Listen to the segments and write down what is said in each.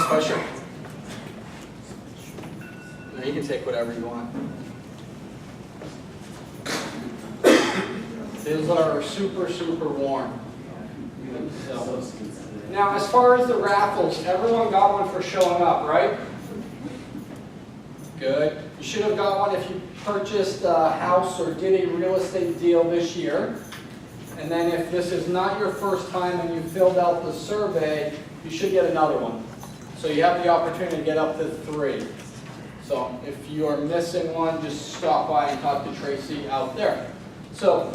Swisher? No, you can take whatever you want. These are super, super warm. So, now, as far as the raffles, everyone got one for showing up, right? Good. You should have got one if you purchased a house or did a real estate deal this year. And then if this is not your first time and you filled out the survey, you should get another one. So you have the opportunity to get up to 3. So if you are missing one, just stop by and talk to Tracy out there. So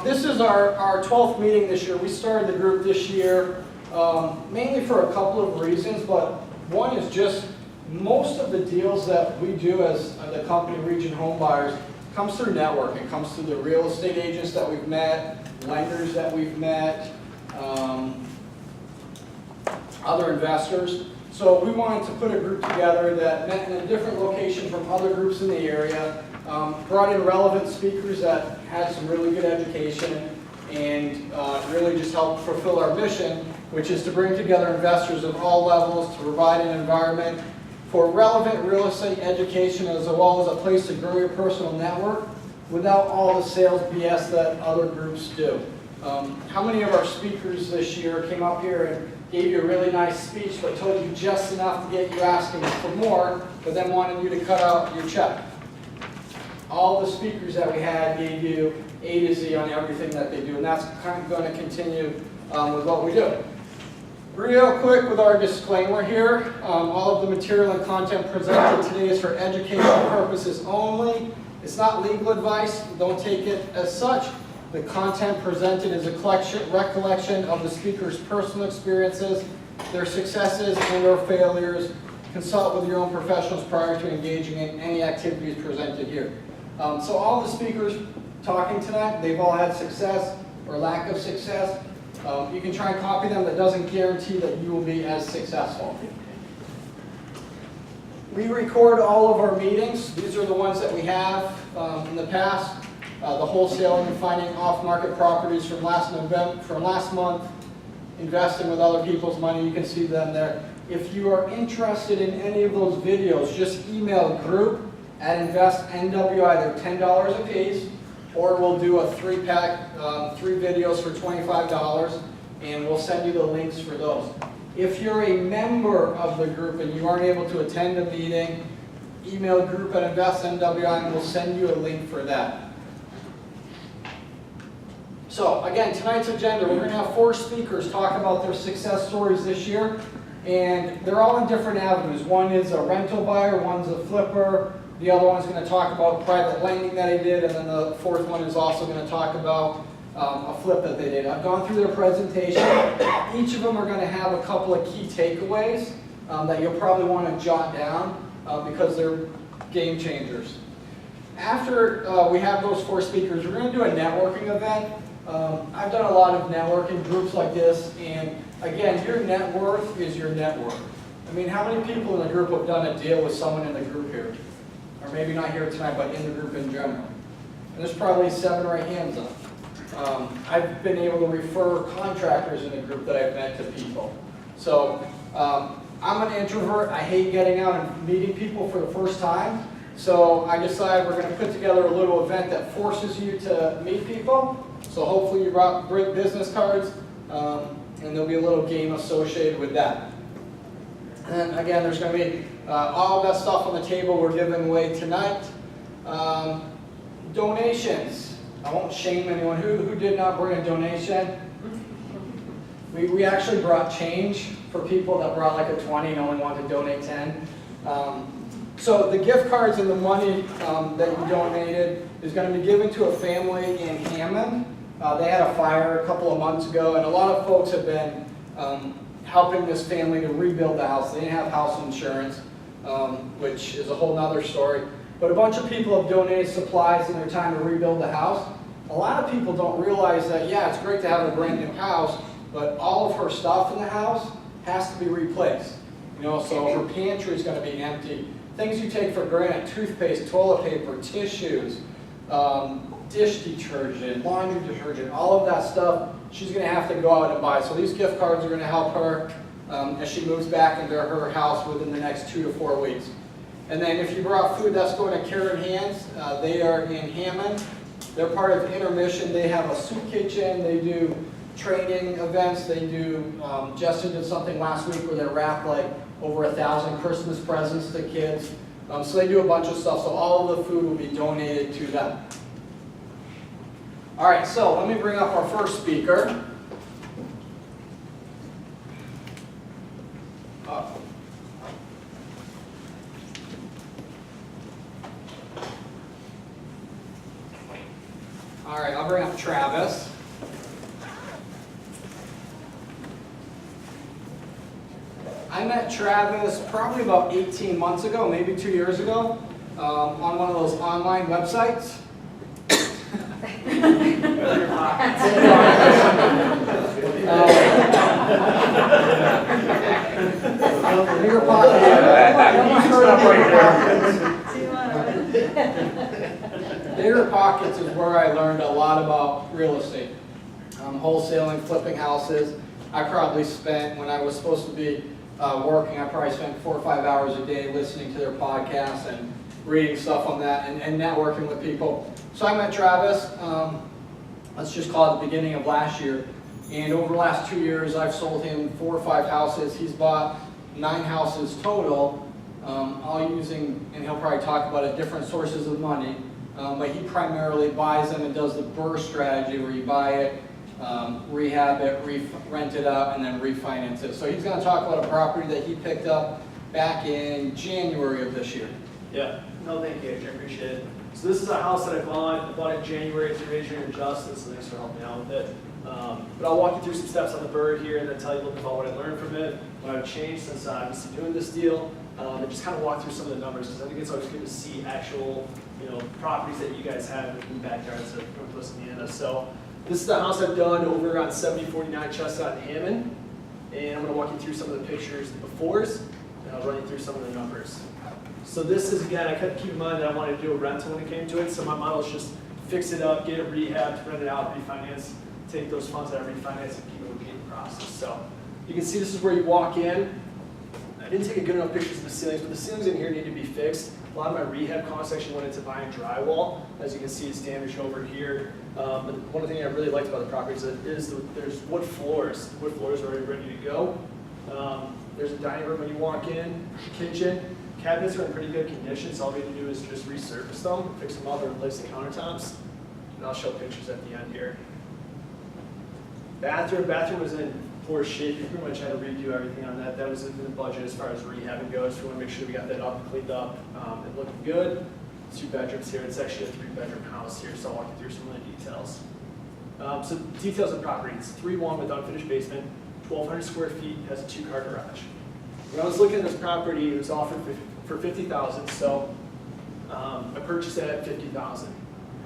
this is our 12th meeting this year. We started the group this year mainly for a couple of reasons, but one is just most of the deals that we do as the company Region Home Buyers comes through networking. Comes through the real estate agents that we've met, lenders that we've met, other investors. So we wanted to put a group together that met in a different location from other groups in the area, brought in relevant speakers that had some really good education, and really just helped fulfill our mission, which is to bring together investors of all levels to provide an environment for relevant real estate education as well as a place to grow your personal network without all the sales BS that other groups do. How many of our speakers this year came up here and gave you a really nice speech but told you just enough to get you asking for more, but then wanted you to cut out your check? All the speakers that we had gave you A to Z on everything that they do, and that's kind of going to continue with what we do. Real quick with our disclaimer here, all of the material and content presented today is for educational purposes only. It's not legal advice. Don't take it as such. The content presented is a recollection of the speaker's personal experiences, their successes and or failures. Consult with your own professionals prior to engaging in any activities presented here. So all the speakers talking tonight, they've all had success or lack of success. You can try and copy them. That doesn't guarantee that you will be as successful. We record all of our meetings. These are the ones that we have in the past. The wholesaling and finding off-market properties from last month, investing with other people's money. You can see them there. If you are interested in any of those videos, just email group@invest NWI. They're $10 a piece, or we'll do a 3-pack, 3 videos for $25, and we'll send you the links for those. If you're a member of the group and you aren't able to attend a meeting, email group@invest NWI and we'll send you a link for that. So again, tonight's agenda, we're going to have 4 speakers talk about their success stories this year, and they're all in different avenues. One is a rental buyer, one's a flipper, the other one's going to talk about private lending that he did, and then the 4th one is also going to talk about a flip that they did. I've gone through their presentation. Each of them are going to have a couple of key takeaways that you'll probably want to jot down because they're game changers. After we have those 4 speakers, we're going to do a networking event. I've done a lot of networking groups like this, and again, your net worth is your net worth. I mean, how many people in the group have done a deal with someone in the group here? Or maybe not here tonight, but in the group in general. And there's probably 7 or 8 hands up. I've been able to refer contractors in the group that I've met to people. So I'm an introvert. I hate getting out and meeting people for the first time. So I decided we're going to put together a little event that forces you to meet people. So hopefully you bring business cards, and there'll be a little game associated with that. And again, there's going to be all that stuff on the table we're giving away tonight. Donations. I won't shame anyone. Who did not bring a donation? We actually brought change for people that brought like a 20 and only wanted to donate 10. So the gift cards and the money that you donated is going to be given to a family in Hammond. They had a fire a couple of months ago, and a lot of folks have been helping this family to rebuild the house. They didn't have house insurance, which is a whole nother story. But a bunch of people have donated supplies in their time to rebuild the house. A lot of people don't realize that, yeah, it's great to have a brand new house, but all of her stuff in the house has to be replaced. You know, so her pantry is going to be empty. Things you take for granted, toothpaste, toilet paper, tissues, dish detergent, laundry detergent, all of that stuff, she's going to have to go out and buy. So these gift cards are going to help her as she moves back into her house within the next 2 to 4 weeks. And then if you brought food, that's going to Care in Hands. They are in Hammond. They're part of Intermission. They have a soup kitchen. They do training events. They do, Justin did something last week where they wrapped like over 1,000 Christmas presents to kids. So they do a bunch of stuff. So all of the food will be donated to them. All right, so let me bring up our first speaker. All right, I'll bring up Travis. I met Travis probably about 18 months ago, maybe 2 years ago, on one of those online websites. Bigger Bigger Pockets is where I learned a lot about real estate. Wholesaling, flipping houses. I probably spent, when I was supposed to be working, I probably spent 4 or 5 hours a day listening to their podcasts and reading stuff on that and networking with people. So I met Travis, let's just call it the beginning of last year. And over the last 2 years, I've sold him 4 or 5 houses. He's bought 9 houses total, all using, and he'll probably talk about it, different sources of money. But he primarily buys them and does the BRRRR strategy where you buy it, rehab it, rent it out, and then refinance it. So he's going to talk about a property that he picked up back in January of this year. Yeah, no, thank you, I appreciate it. So this is a house that I bought in January through Adrian and Justin, so thanks for helping me out with it. But I'll walk you through some steps on the BRRRR here and then tell you a little bit about what I learned from it, what I've changed since I've been doing this deal, and just kind of walk through some of the numbers, because I think it's always good to see actual, properties that you guys have in the backyards of Northwest Indiana. So this is the house I've done over on 7049 Chestnut in Hammond, and I'm going to walk you through some of the pictures, the befores, and I'll run you through some of the numbers. So this is, again, I kept keep in mind that I wanted to do a rental when it came to it, so my model is just fix it up, get it rehabbed, rent it out, refinance, take those funds that I refinance and keep it repeating the process. So you can see this is where you walk in. I didn't take a good enough pictures of the ceilings, but the ceilings in here need to be fixed. A lot of my rehab costs actually went into buying drywall. As you can see, it's damaged over here. But one thing I really liked about the property is that there's wood floors. The wood floors are already ready to go. There's a dining room when you walk in, kitchen. Cabinets are in pretty good condition, so all we need to do is just resurface them, fix them up, and replace the countertops. And I'll show pictures at the end here. Bathroom was in poor shape. You pretty much had to redo everything on that. That was in the budget as far as rehabbing goes. We want to make sure we got that up and cleaned up and looking good. 2 bedrooms here. It's actually a 3-bedroom house here, so I'll walk you through some of the details. So details of the property. It's 3-1 with unfinished basement, 1,200 square feet, has a 2-car garage. When I was looking at this property, it was offered for $50,000, so I purchased it at $50,000.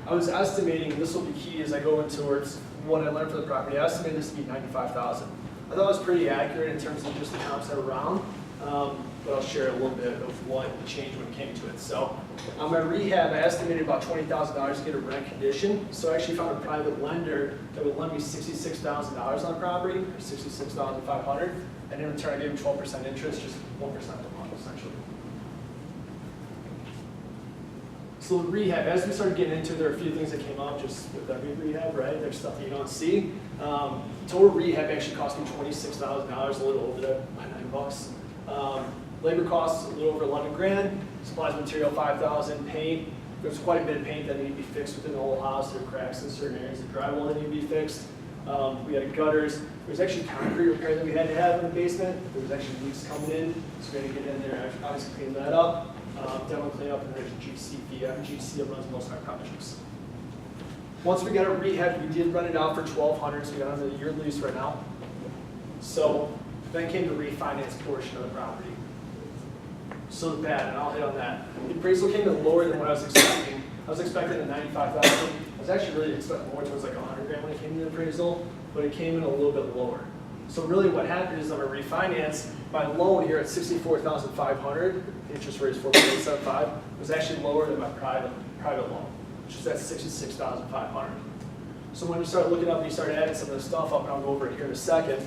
I was estimating, this will be key as I go in towards what I learned for the property, I estimated this to be $95,000. I thought it was pretty accurate in terms of just the comps that are around, but I'll share a little bit of what changed when it came to it. So on my rehab, I estimated about $20,000 to get a rent condition, so I actually found a private lender that would lend me $66,000 on the property, or $66,500, and in return I gave him 12% interest, just 1% a month essentially. So the rehab, as we started getting into it, there are a few things that came up just with every rehab, right? There's stuff that you don't see. Total rehab actually cost me $26,000, a little over that by $9. Labor costs a little over 11 grand. Supplies material 5,000. Paint, there's quite a bit of paint that needed to be fixed within the whole house. There are cracks in certain areas of drywall that need to be fixed. We had gutters. There was actually concrete repair that we had to have in the basement. There was actually leaks coming in, so we had to get in there and obviously clean that up. Demo cleanup, and there's a GC fee. I have a GC that runs most of our projects. Once we got it rehabbed, we did run it out for $1,200, so we got on the year lease right now. So then came the refinance portion of the property. So the bad, and I'll hit on that. The appraisal came in lower than what I was expecting. I was expecting a $95,000. I was actually really expecting more towards like $100 grand when it came to the appraisal, but it came in a little bit lower. So really what happened is on a refinance, my loan here at $64,500, interest rate is 4.875, was actually lower than my private loan, which is at $66,500. So when you start looking up and you start adding some of the stuff up, and I'll go over it here in a second,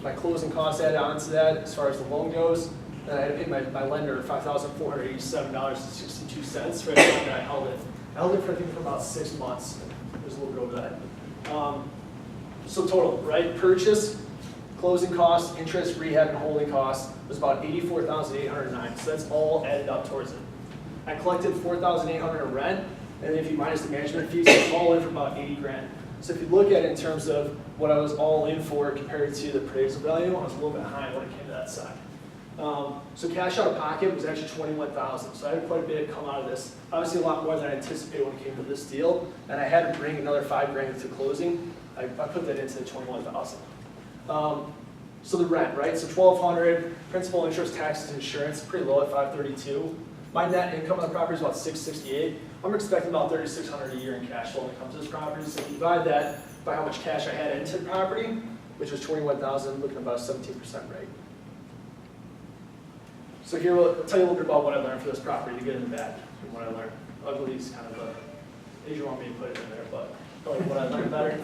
my closing costs added onto that as far as the loan goes. And I had to pay my lender $5,487.62 for everything that I held it. I held it for I think for about 6 months. It was a little bit over that. So total, right? Purchase, closing costs, interest, rehab, and holding costs was about $84,809. So that's all added up towards it. I collected $4,800 in rent, and if you minus the management fees, it's all in for about 80 grand. So if you look at it in terms of what I was all in for compared to the appraisal value, I was a little bit high when it came to that side. So cash out of pocket was actually $21,000. So I had quite a bit come out of this. Obviously a lot more than I anticipated when it came to this deal, and I had to bring another $5 grand into closing. I put that into the $21,000. So the rent, right? So $1,200, principal, interest, taxes, insurance, pretty low at $532. My net income on the property is about $668. I'm expecting about $3,600 a year in cash flow when it comes to this property. So if you divide that by how much cash I had into the property, which was $21,000, looking at about a 17% rate. So here, I'll tell you a little bit about what I learned for this property to get in the bad and what I learned. Ugly is kind of a, as you want me to put it in there, but tell you what I learned better.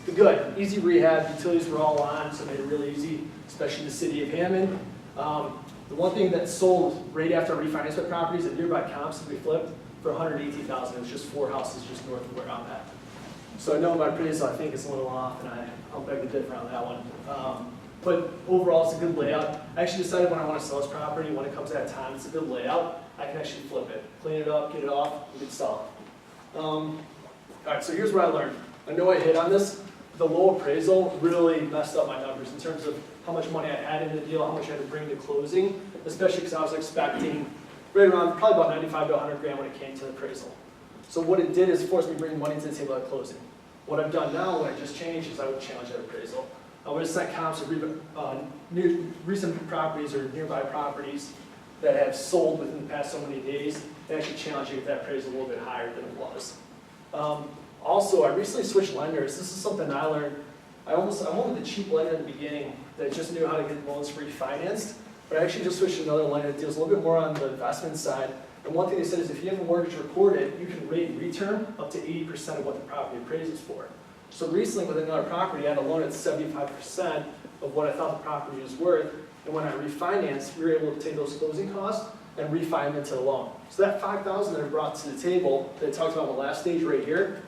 The good, easy rehab, utilities were all on, so it made it really easy, especially the city of Hammond. The one thing that sold right after I refinanced my properties at nearby comps that we flipped for $118,000. It was just 4 houses just north of where I'm at. So I know my appraisal, I think it's a little off, and I'll beg to differ on that one. But overall, it's a good layout. I actually decided when I want to sell this property, when it comes to that time, it's a good layout. I can actually flip it, clean it up, get it off, we can sell it. All right, so here's what I learned. I know I hit on this. The low appraisal really messed up my numbers in terms of how much money I had in the deal, how much I had to bring to closing, especially because I was expecting right around probably about 95 to 100 grand when it came to the appraisal. So what it did is force me to bring money to the table at closing. What I've done now, what I just changed, is I would challenge that appraisal. I would have sent comps of recent properties or nearby properties that have sold within the past so many days, and actually challenge you if that appraisal a little bit higher than it was. Also, I recently switched lenders. This is something I learned. I wanted the cheap lender in the beginning that just knew how to get loans refinanced, but I actually just switched to another lender that deals a little bit more on the investment side. And one thing they said is if you have a mortgage recorded, you can rate return up to 80% of what the property appraises for. So recently with another property, I had a loan at 75% of what I thought the property was worth, and when I refinanced, we were able to take those closing costs and refi them into the loan. So that $5,000 that I brought to the table that I talked about in the last stage right here,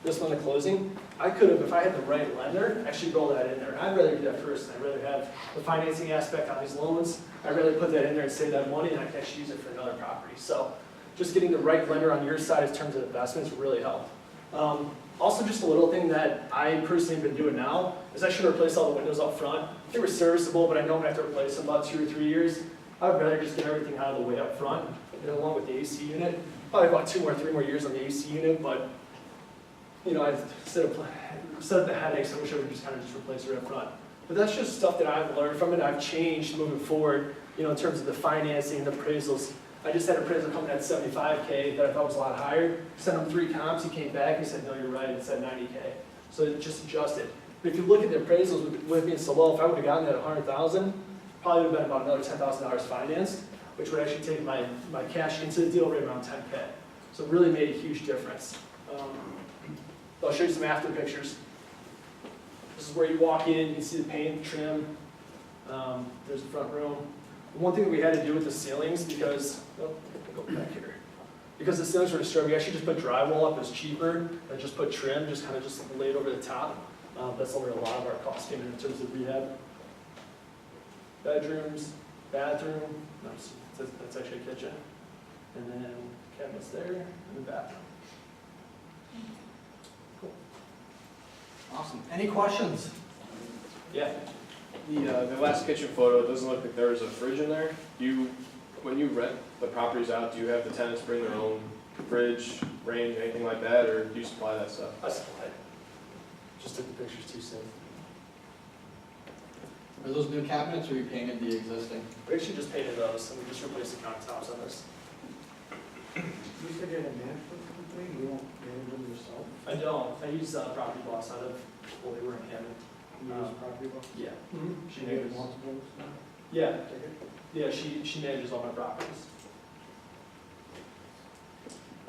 this one, the closing, I could have, if I had the right lender, actually roll that in there. I'd rather do that first. I'd rather have the financing aspect on these loans. I'd rather put that in there and save that money, and I can actually use it for another property. So just getting the right lender on your side in terms of investments really helped. Also, just a little thing that I personally have been doing now is I should replace all the windows up front. They were serviceable, but I know I'm going to have to replace them about 2 or 3 years. I would rather just get everything out of the way up front, and along with the AC unit. Probably about 2 or 3 more years on the AC unit, but you know, instead of the headaches, I wish I would just kind of just replace it up front. But that's just stuff that I've learned from it. I've changed moving forward, you know, in terms of the financing, the appraisals. I just had an appraisal coming at $75K that I thought was a lot higher. Sent him 3 comps, he came back and he said, no, you're right, it's at $90K. So it just adjusted. But if you look at the appraisals with being so low, if I would have gotten that at $100,000, probably would have been about another $10,000 financed, which would actually take my cash into the deal right around $10K. So it really made a huge difference. I'll show you some after pictures. This is where you walk in, you can see the paint, trim. There's the front room. One thing that we had to do with the ceilings, because, oh, go back here. Because the ceilings were disturbed, we actually just put drywall up. It was cheaper than just put trim, just kind of just laid over the top. That's where a lot of our costs came in terms of rehab. Bedrooms, bathroom, no, that's actually a kitchen. And then cabinets there, and the bathroom. Cool. Awesome. Any questions? Yeah. The last kitchen photo, it doesn't look like there was a fridge in there. When you rent the properties out, do you have the tenants bring their own fridge, range, anything like that, or do you supply that stuff? I supplied. Just took the pictures too soon. Are those new cabinets or you painted the existing? We actually just painted those, and we just replaced the countertops on this. You said you had a management company, you don't manage them yourself? I don't. I use Property Boss out of, well, they were in Hammond. You use Property Boss? Yeah. She You manages. want to build stuff? Yeah. Take it? Yeah, she manages all my properties.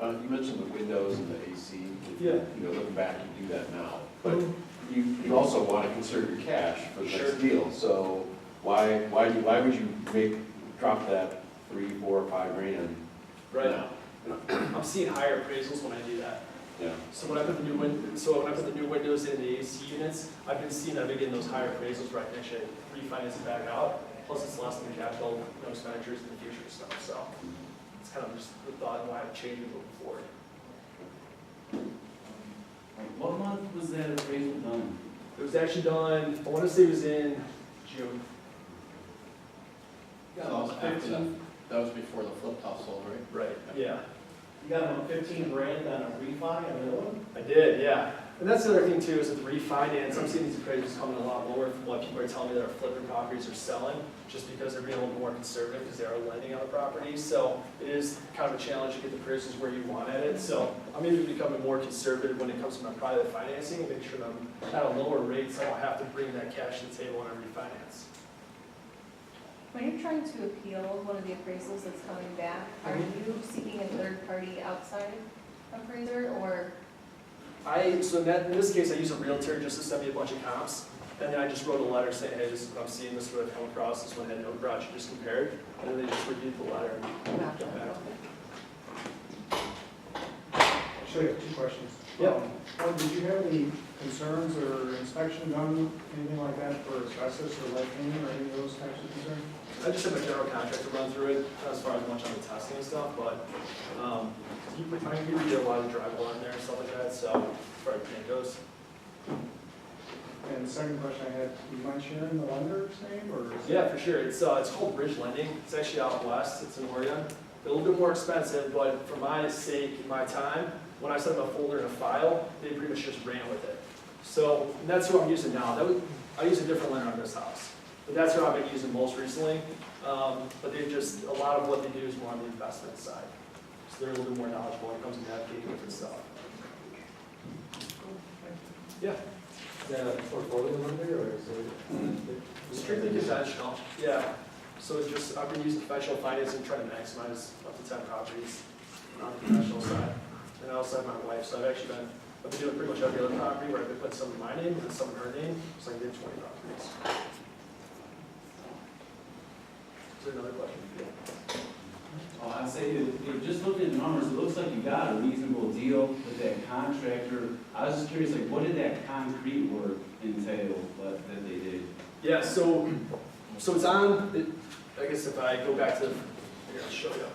You mentioned the windows and the AC. Yeah. You know, looking back, you do that now. But you also want to conserve your cash for the Sure. next deal. So why would you drop that 3, 4, 5 grand Right. now? I'm seeing higher appraisals when I do that. Yeah. So when I put the new windows in the AC units, I've been seeing that I've been getting those higher appraisals where I can actually refinance it back out. Plus it's less than capital, expenditures in the future and stuff. So it's kind of just the thought of why I've changed it moving forward. What month was that appraisal done? It was actually done, I want to say it was in June. That was after that was before the flip top sold, right? Right. Yeah. You got about 15 grand on a refi on the other one? I did, yeah. And that's the other thing too, is with refinance, I'm seeing these appraisals coming a lot lower from what people are telling me that are flipping properties or selling, just because they're being a little more conservative because they are lending on the properties. So it is kind of a challenge to get the appraisals where you want at it. So I'm even becoming more conservative when it comes to my private financing and make sure that I'm at a lower rate so I don't have to bring that cash to the table when I refinance. When you're trying to appeal one of the appraisals that's coming back, are you seeking a third-party outside appraiser, or? So in this case, I use a realtor just to send me a bunch of comps. And then I just wrote a letter saying, hey, this is what I'm seeing, this is what I've come across, this one had no garage, you just compared. And then they just reviewed the letter and got back. Actually, I have 2 questions. Yeah. One, did you have any concerns or inspection done, anything like that for asbestos or lead painting or any of those types of concerns? I just have a general contractor run through it, not as far as much on the testing and stuff, but you get a lot of drywall in there and stuff like that, so as far as paint goes. And the second question I had, do you mind sharing the lender's name or? is it- Yeah, for sure. It's called Bridge Lending. It's actually out west. It's in Oregon. They're a little bit more expensive, but for my sake and my time, when I set up a folder and a file, they pretty much just ran with it. So and that's who I'm using now. I use a different lender on this house, but that's who I've been using most recently. But they just, a lot of what they do is more on the investment side. So they're a little bit more knowledgeable when it comes to navigating different stuff. Yeah. Is that a portfolio lender or is it? Strictly conventional, yeah. So it's just, I've been using professional financing, trying to maximize up to 10 properties on the professional side. And I also have my wife, so I've been doing pretty much every other property where I've been putting some in my name and some in her name, so I can do 20 properties. Is there another question? Oh, I'd say that, just looking at the numbers, it looks like you got a reasonable deal with that contractor. I was just curious, like, what did that concrete work entail that they did? Yeah, so it's on, I guess if I go back to, here, I'll show you.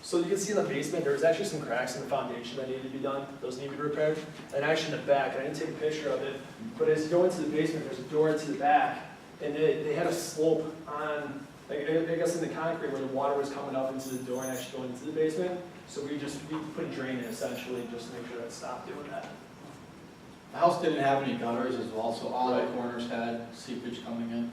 So you can see in the basement, there was actually some cracks in the foundation that needed to be done. Those need to be repaired. And actually in the back, I didn't take a picture of it, but as you go into the basement, there's a door into the back, and they had a slope on, I guess in the concrete where the water was coming up into the door and actually going into the basement. So we put a drain in essentially just to make sure that it stopped doing that. The house didn't have any gutters as well, so all the Right. corners had seepage coming in.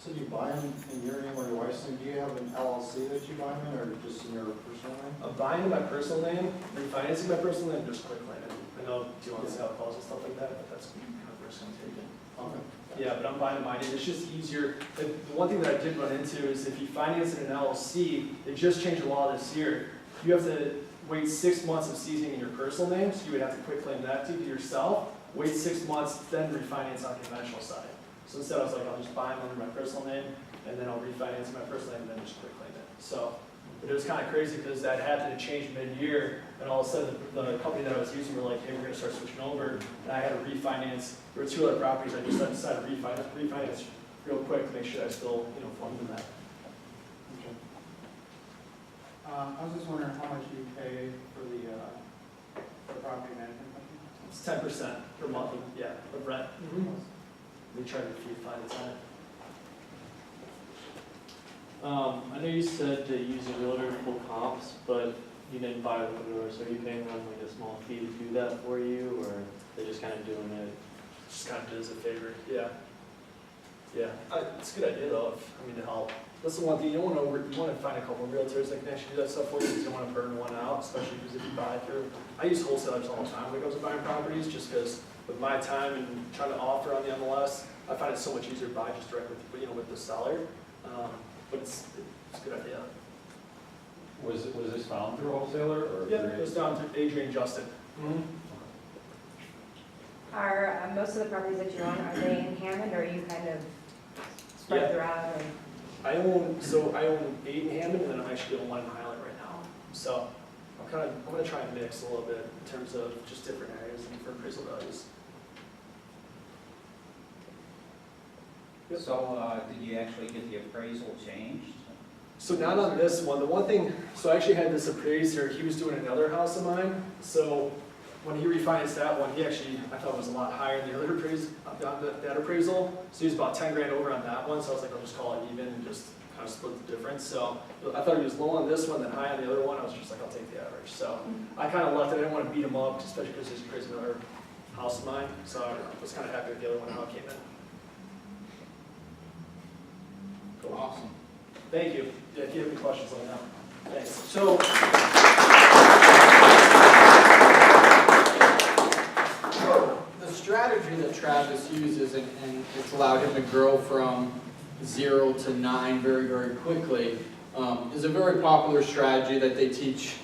So do you buy them in your name or your wife's name? Do you have an LLC that you buy them in or just in your personal name? I'm buying in my personal name, refinancing my personal name, just quick claiming. I know, do you want to see how it calls and stuff like that, but that's kind of risk I'm taking. Okay. Yeah, but I'm buying mine, and it's just easier. The one thing that I did run into is if you finance in an LLC, they just changed the law this year. You have to wait 6 months of seizing in your personal name, so you would have to quick claim that to yourself, wait 6 months, then refinance on the conventional side. So instead I was like, I'll just buy them under my personal name, and then I'll refinance in my personal name, and then just quick claim it. So, but it was kind of crazy because that happened to change mid-year, and all of a sudden the company that I was using were like, hey, we're going to start switching over, and I had to refinance. There were 2 other properties I just decided to refinance real quick to make sure I still, formed in that. Okay. I was just wondering how much you pay for the property management company? It's 10% per month, yeah, of rent. They charge a fee, fine, it's on it. I know you said that you use a realtor to pull comps, but you didn't buy the realtor, so are you paying them like a small fee to do that for you, or they're just kind of doing it? Just kind of did as a favor, yeah. Yeah, it's a good idea though, to help. That's the one thing, you want to find a couple of realtors that can actually do that stuff for you, because you don't want to burn one out, especially because if you buy through. I use wholesalers all the time when it comes to buying properties, just because with my time and trying to offer on the MLS, I find it so much easier to buy just directly with the seller. But it's a good idea. Was this found through a wholesaler or? Yeah, it was down to Adrian and Justin. Are most of the properties that you own, are they in Hammond, or are you kind of spread throughout? Or? I own 8 in Hammond, and then I'm actually doing 1 in Highland right now. So I'm gonna try and mix a little bit in terms of just different areas and different appraisal values. Yep. So, did you actually get the appraisal changed? So not on this one. The one thing, so I actually had this appraiser, he was doing another house of mine. So when he refinanced that one, he actually, I thought it was a lot higher than the other appraisal, that appraisal. So he was about 10 grand over on that one. So I was like, I'll just call it even and just kind of split the difference. So I thought he was low on this one, then high on the other one. I was just like, I'll take the average. So I kind of left it. I didn't want to beat him up, especially because he's appraised another house of mine. So I was kind of happy with the other one, how it came in. Cool. Awesome. Thank you. Yeah, if you have any questions, let me know. Thanks. So, the strategy that Travis uses, and it's allowed him to grow from 0 to 9 very, very quickly, is a very popular strategy that they teach.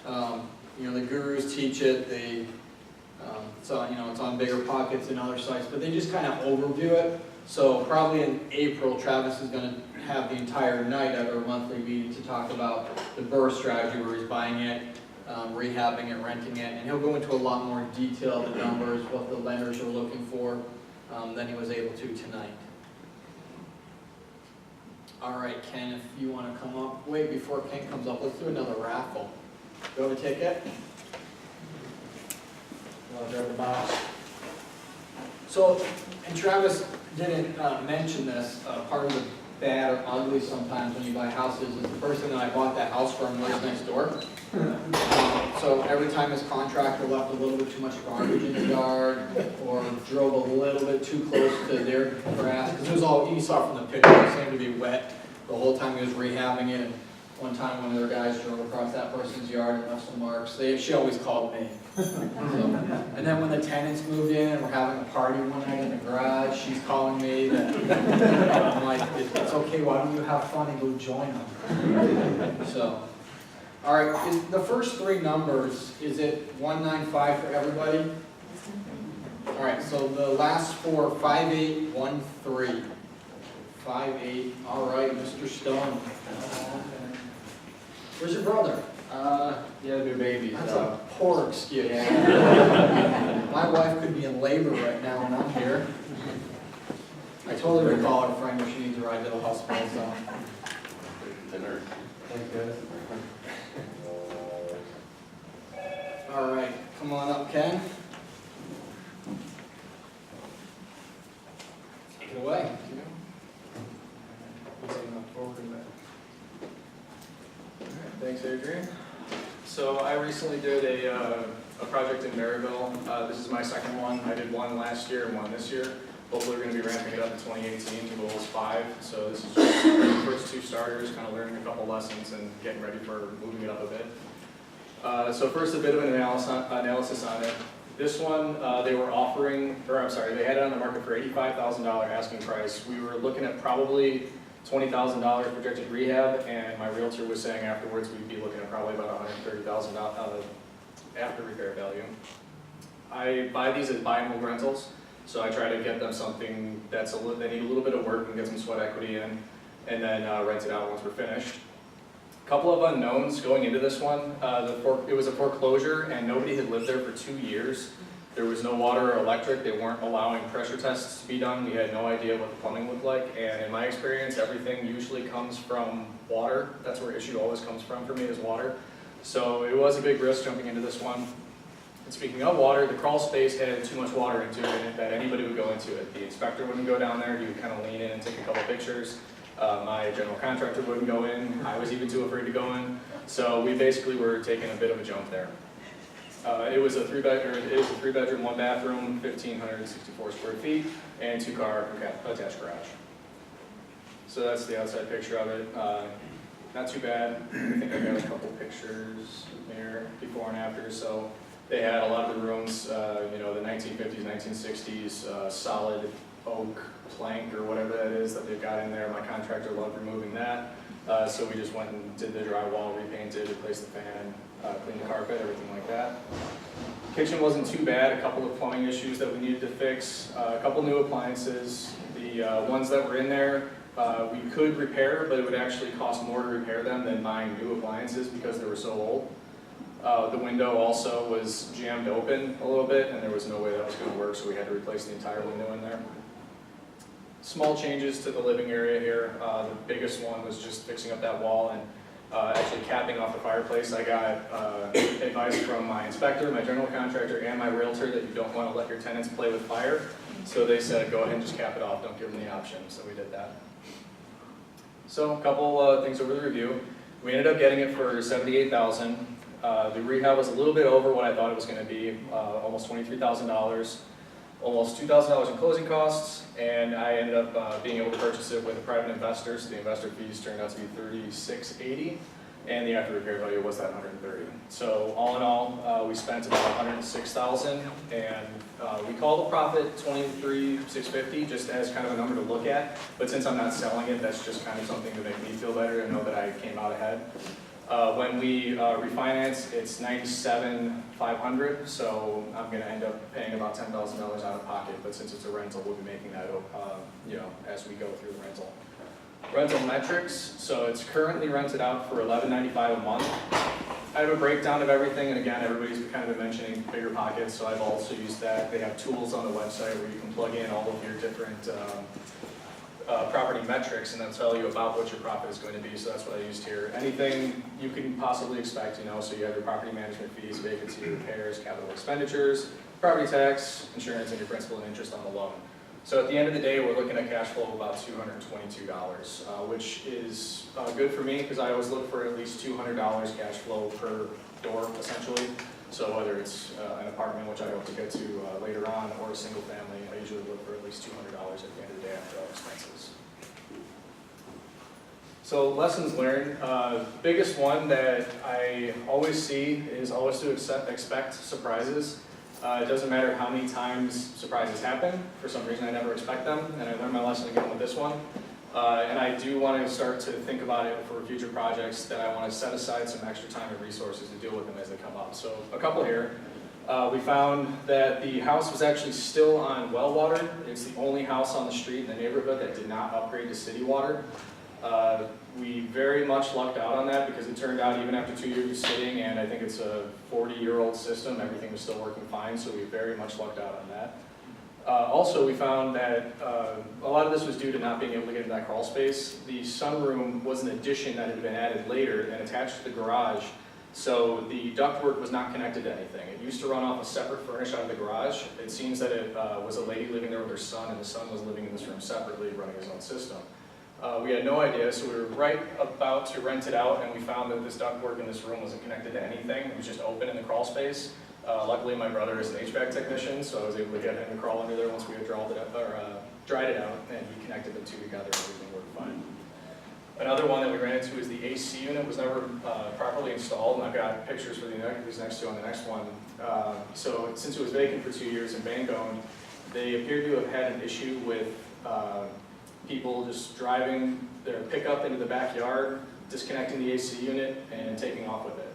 The gurus teach it. It's on Bigger Pockets and other sites, but they just kind of overview it. So probably in April, Travis is going to have the entire night at our monthly meeting to talk about the BRRRR strategy, where he's buying it, rehabbing it, renting it, and he'll go into a lot more detail, the numbers, what the lenders are looking for, than he was able to tonight. All right, Ken, if you want to come up. Wait, before Ken comes up, let's do another raffle. You have a ticket? Well, they're the box. So, and Travis didn't mention this, part of the bad or ugly sometimes when you buy houses is the person that I bought that house from lives next door. So every time his contractor left a little bit too much garbage in the yard or drove a little bit too close to their grass, because it was all, you saw from the picture, it seemed to be wet the whole time he was rehabbing it. And one time one of their guys drove across that person's yard and left some marks. She always called me. And then when the tenants moved in and we're having a party one night in the garage, she's calling me. I'm like, it's okay, why don't you have fun and go join them? So, all right, the first 3 numbers, is it 195 for everybody? All right, so the last 4, 5813. 58, all right, Mr. Stone. Where's your brother? Yeah, they're babies. That's a poor excuse. My wife could be in labor right now and I'm here. I totally recall our friend if she needs a ride to the hospital, so. Dinner. Thanks, guys. All right, come on up, Ken. Take it away. Thanks, Adrian. So I recently did a project in Maryville. This is my second one. I did one last year and one this year. Hopefully we're going to be ramping it up in 2018 to goals 5. So this is just the first 2 starters, kind of learning a couple lessons and getting ready for moving it up a bit. So first, a bit of an analysis on it. This one, they had it on the market for $85,000 asking price. We were looking at probably $20,000 projected rehab, and my realtor was saying afterwards we'd be looking at probably about $130,000 after repair value. I buy these as buy and hold rentals, so I try to get them something they need a little bit of work and get some sweat equity in, and then rent it out once we're finished. A couple of unknowns going into this one. It was a foreclosure, and nobody had lived there for 2 years. There was no water or electric. They weren't allowing pressure tests to be done. We had no idea what the plumbing looked like. And in my experience, everything usually comes from water. That's where issue always comes from for me, is water. So it was a big risk jumping into this one. And speaking of water, the crawl space had too much water into it that anybody would go into it. The inspector wouldn't go down there. He would kind of lean in and take a couple pictures. My general contractor wouldn't go in. I was even too afraid to go in. So we basically were taking a bit of a jump there. It is a 3-bedroom, 1 bathroom, 1,564 square feet, and 2-car attached garage. So that's the outside picture of it. Not too bad. I think I got a couple pictures here, before and after. So they had a lot of the rooms, the 1950s, 1960s, solid oak plank or whatever that is that they've got in there. My contractor loved removing that. So we just went and did the drywall, repainted, replaced the fan, cleaned the carpet, everything like that. Kitchen wasn't too bad, a couple of plumbing issues that we needed to fix, a couple new appliances. The ones that were in there, we could repair, but it would actually cost more to repair them than buying new appliances because they were so old. The window also was jammed open a little bit, and there was no way that was going to work, so we had to replace the entire window in there. Small changes to the living area here. The biggest one was just fixing up that wall and actually capping off the fireplace. I got advice from my inspector, my general contractor, and my realtor that you don't want to let your tenants play with fire. So they said, go ahead and just cap it off, don't give them the option. So we did that. So a couple things over the review. We ended up getting it for $78,000. The rehab was a little bit over what I thought it was going to be, almost $23,000. Almost $2,000 in closing costs, and I ended up being able to purchase it with a private investor, so the investor fees turned out to be $36.80, and the after repair value was that $130. So all in all, we spent about $106,000, and we call the profit $23,650 just as kind of a number to look at, but since I'm not selling it, that's just kind of something to make me feel better and know that I came out ahead. When we refinance, it's $97,500, so I'm going to end up paying about $10,000 out of pocket, but since it's a rental, we'll be making that as we go through the rental. Rental metrics, so it's currently rented out for $11.95 a month. I have a breakdown of everything, and again, everybody's kind of been mentioning bigger pockets, so I've also used that. They have tools on the website where you can plug in all of your different property metrics, and they'll tell you about what your profit is going to be, so that's what I used here. Anything you can possibly expect, so you have your property management fees, vacancy repairs, capital expenditures, property tax, insurance, and your principal and interest on the loan. So at the end of the day, we're looking at cash flow of about $222, which is good for me because I always look for at least $200 cash flow per door, essentially. So whether it's an apartment, which I hope to get to later on, or a single family, I usually look for at least $200 at the end of the day after all expenses. So lessons learned. Biggest one that I always see is always to expect surprises. It doesn't matter how many times surprises happen. For some reason, I never expect them, and I learned my lesson again with this one. And I do want to start to think about it for future projects that I want to set aside some extra time and resources to deal with them as they come up. So a couple here. We found that the house was actually still on well water. It's the only house on the street in the neighborhood that did not upgrade to city water. We very much lucked out on that because it turned out even after 2 years of sitting, and I think it's a 40-year-old system, everything was still working fine, so we very much lucked out on that. Also, we found that a lot of this was due to not being able to get into that crawl space. The sunroom was an addition that had been added later and attached to the garage, so the ductwork was not connected to anything. It used to run off a separate furnace out of the garage. It seems that it was a lady living there with her son, and the son was living in this room separately, running his own system. We had no idea, so we were right about to rent it out, and we found that this ductwork in this room wasn't connected to anything. It was just open in the crawl space. Luckily, my brother is an HVAC technician, so I was able to get him to crawl under there once we had dried it out, and he connected the two together, and everything worked fine. Another one that we ran into is the AC unit was never properly installed, and I've got pictures for these next two on the next one. So since it was vacant for 2 years and bank-owned, they appeared to have had an issue with people just driving their pickup into the backyard, disconnecting the AC unit, and taking off with it.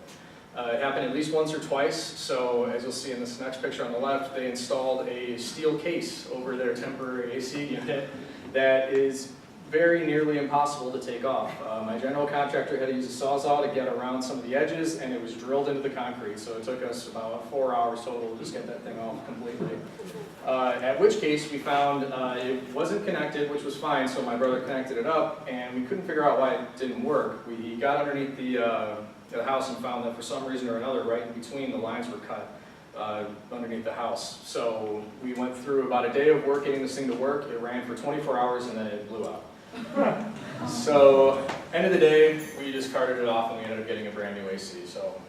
It happened at least once or twice, so as you'll see in this next picture on the left, they installed a steel case over their temporary AC unit that is very nearly impossible to take off. My general contractor had to use a sawzall to get around some of the edges, and it was drilled into the concrete, so it took us about 4 hours total to just get that thing off completely. At which case, we found it wasn't connected, which was fine, so my brother connected it up, and we couldn't figure out why it didn't work. We got underneath the house and found that for some reason or another, right in between, the lines were cut underneath the house. So we went through about a day of work getting this thing to work. It ran for 24 hours, and then it blew up. So, end of the day, we just carted it off and we ended up getting a brand new AC, so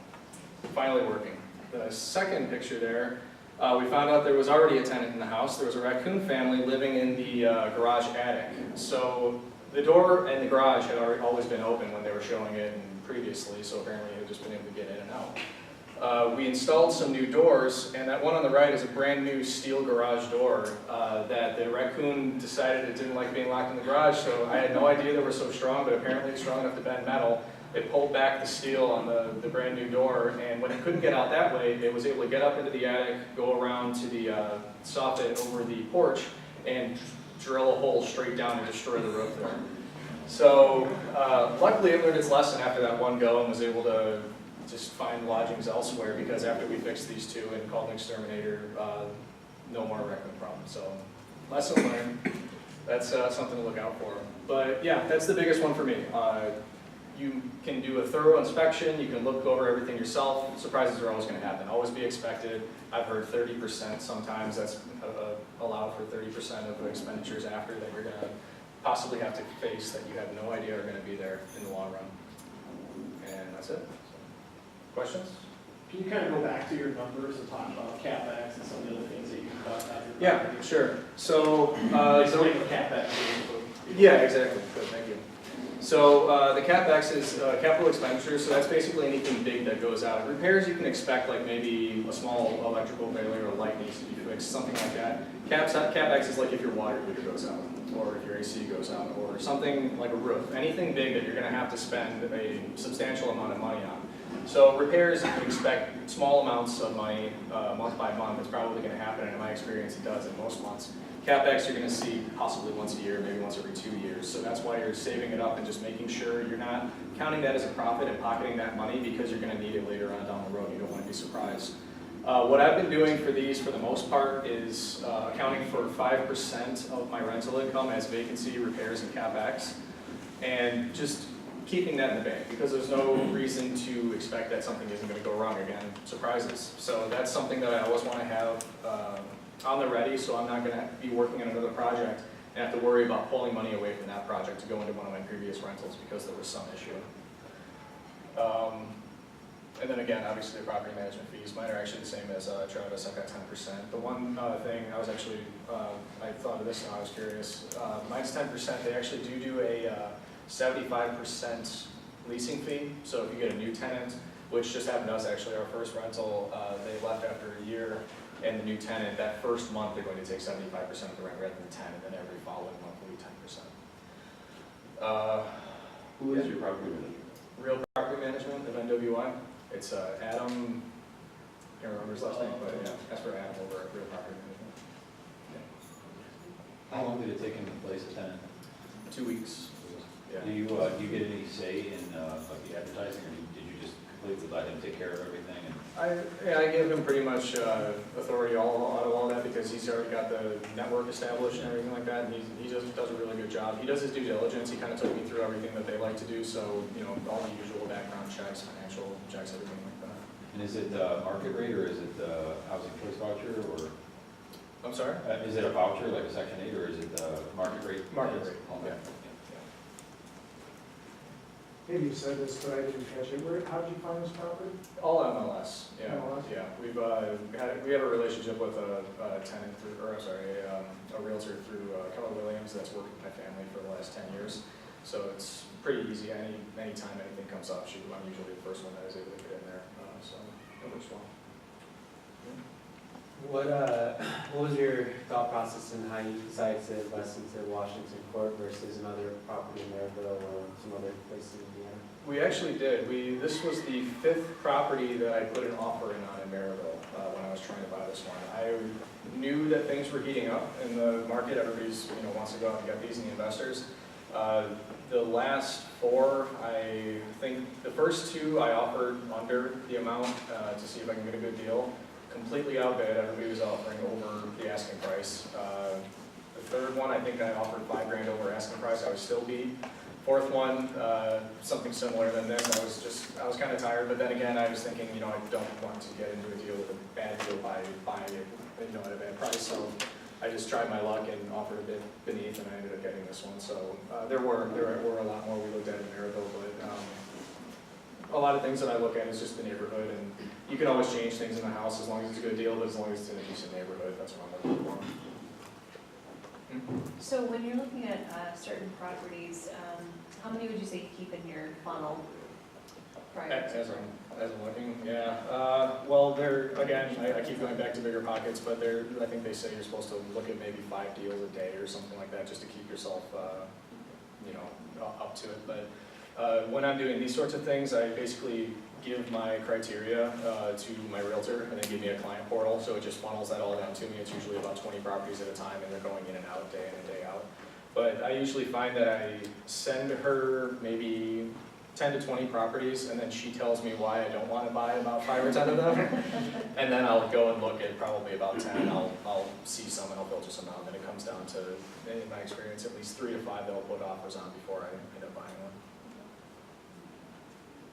finally working. The second picture there, we found out there was already a tenant in the house. There was a raccoon family living in the garage attic. So the door and the garage had always been open when they were showing it previously, so apparently it had just been able to get in and out. we installed some new doors, and that one on the right is a brand new steel garage door that the raccoon decided it didn't like being locked in the garage, so I had no idea they were so strong, but apparently it's strong enough to bend metal. It pulled back the steel on the brand new door, and when it couldn't get out that way, it was able to get up into the attic, go around to the soffit over the porch, and drill a hole straight down and destroy the roof there. So luckily it learned its lesson after that one go and was able to just find lodgings elsewhere, because after we fixed these two and called an exterminator, no more raccoon problem. So lesson learned. That's something to look out for. But yeah, that's the biggest one for me. You can do a thorough inspection, you can look over everything yourself. Surprises are always going to happen, always be expected. I've heard 30% sometimes, that's allowed for 30% of the expenditures after that you're going to possibly have to face that you have no idea are going to be there in the long run. And that's it. Questions? Can you kind of go back to your numbers and talk about CapEx and some of the other things that you can talk about? Yeah, sure. So, CapEx. yeah, exactly. Good, thank you. So the CapEx is capital expenditures, so that's basically anything big that goes out. Repairs you can expect, like maybe a small electrical failure or light needs to be fixed, something like that. CapEx is like if your water heater goes out, or if your AC goes out, or something like a roof. Anything big that you're going to have to spend a substantial amount of money on. So repairs, you can expect small amounts of money month by month. It's probably going to happen, and in my experience it does in most months. CapEx you're going to see possibly once a year, maybe once every 2 years. So that's why you're saving it up and just making sure you're not counting that as a profit and pocketing that money, because you're going to need it later on down the road. You don't want to be surprised. What I've been doing for these for the most part is accounting for 5% of my rental income as vacancy, repairs, and CapEx, and just keeping that in the bank, because there's no reason to expect that something isn't going to go wrong again. Surprises. So that's something that I always want to have on the ready, so I'm not going to be working on another project and have to worry about pulling money away from that project to go into one of my previous rentals because there was some issue. And then again, obviously the property management fees, mine are actually the same as Travis. I've got 10%. The one thing I was actually, I thought of this and I was curious. Mine's 10%. They actually do a 75% leasing fee. So if you get a new tenant, which just happened to us actually, our first rental, they left after a year, and the new tenant, that first month they're going to take 75% of the rent rather than 10, and then every following month will be 10%. Who is your property manager? Real Property Management of NWI. It's Adam, I can't remember his last name, but yeah, that's for Adam over at Real Property Management. How long did it take him to place a tenant? 2 weeks. Yeah. Do you get any say in like the advertising, or did you just completely let him take care of everything? And I give him pretty much authority out of all that, because he's already got the network established and everything like that, and he does a really good job. He does his due diligence. He kind of took me through everything that they like to do, so all the usual background checks, financial checks, everything like that. and is it market rate, or is it housing choice voucher, or I'm sorry? is it a voucher like a Section 8, or is it market rate? Market rate. Okay. Maybe you said this, but I didn't catch it. How did you find this property? All MLS. Yeah, MLS? yeah. We have a relationship with a tenant through, or I'm sorry, a realtor through Keller Williams that's worked with my family for the last 10 years. So it's pretty easy. Anytime anything comes up, I'm usually the first one that is able to get in there. So it works well. What was your thought process in how you decided to invest into Washington Court versus another property in Maryville or some other place in Indiana? We actually did. This was the 5th property that I put an offer in on in Maryville when I was trying to buy this one. I knew that things were heating up in the market. Everybody's wants to go out and get these, and the investors. The last 4, I think the first 2 I offered under the amount to see if I can get a good deal. Completely outbid. Everybody was offering over the asking price. The 3rd one, I think I offered $5,000 over asking price. I was still beat. 4th one, something similar than this. I was kind of tired, but then again, I was thinking, I don't want to get into a deal with a bad deal by buying it, at a bad price. So I just tried my luck and offered a bit beneath, and I ended up getting this one. So there were a lot more we looked at in Maryville, but a lot of things that I look at is just the neighborhood, and you can always change things in the house as long as it's a good deal, but as long as it's in a decent neighborhood, that's what I'm looking for. So when you're looking at certain properties, how many would you say you keep in your funnel prior to? As I'm looking, yeah. Well, they're, again, I keep going back to bigger pockets, but I think they say you're supposed to look at maybe 5 deals a day or something like that, just to keep yourself, you know, up to it. But when I'm doing these sorts of things, I basically give my criteria to my realtor, and they give me a client portal, so it just funnels that all down to me. It's usually about 20 properties at a time, and they're going in and out day in and day out. But I usually find that I send her maybe 10 to 20 properties, and then she tells me why I don't want to buy about 5 or 10 of them. And then I'll go and look at probably about 10, and I'll see some, and I'll filter some out, and then it comes down to, in my experience, at least 3 to 5 that I'll put offers on before I end up buying one.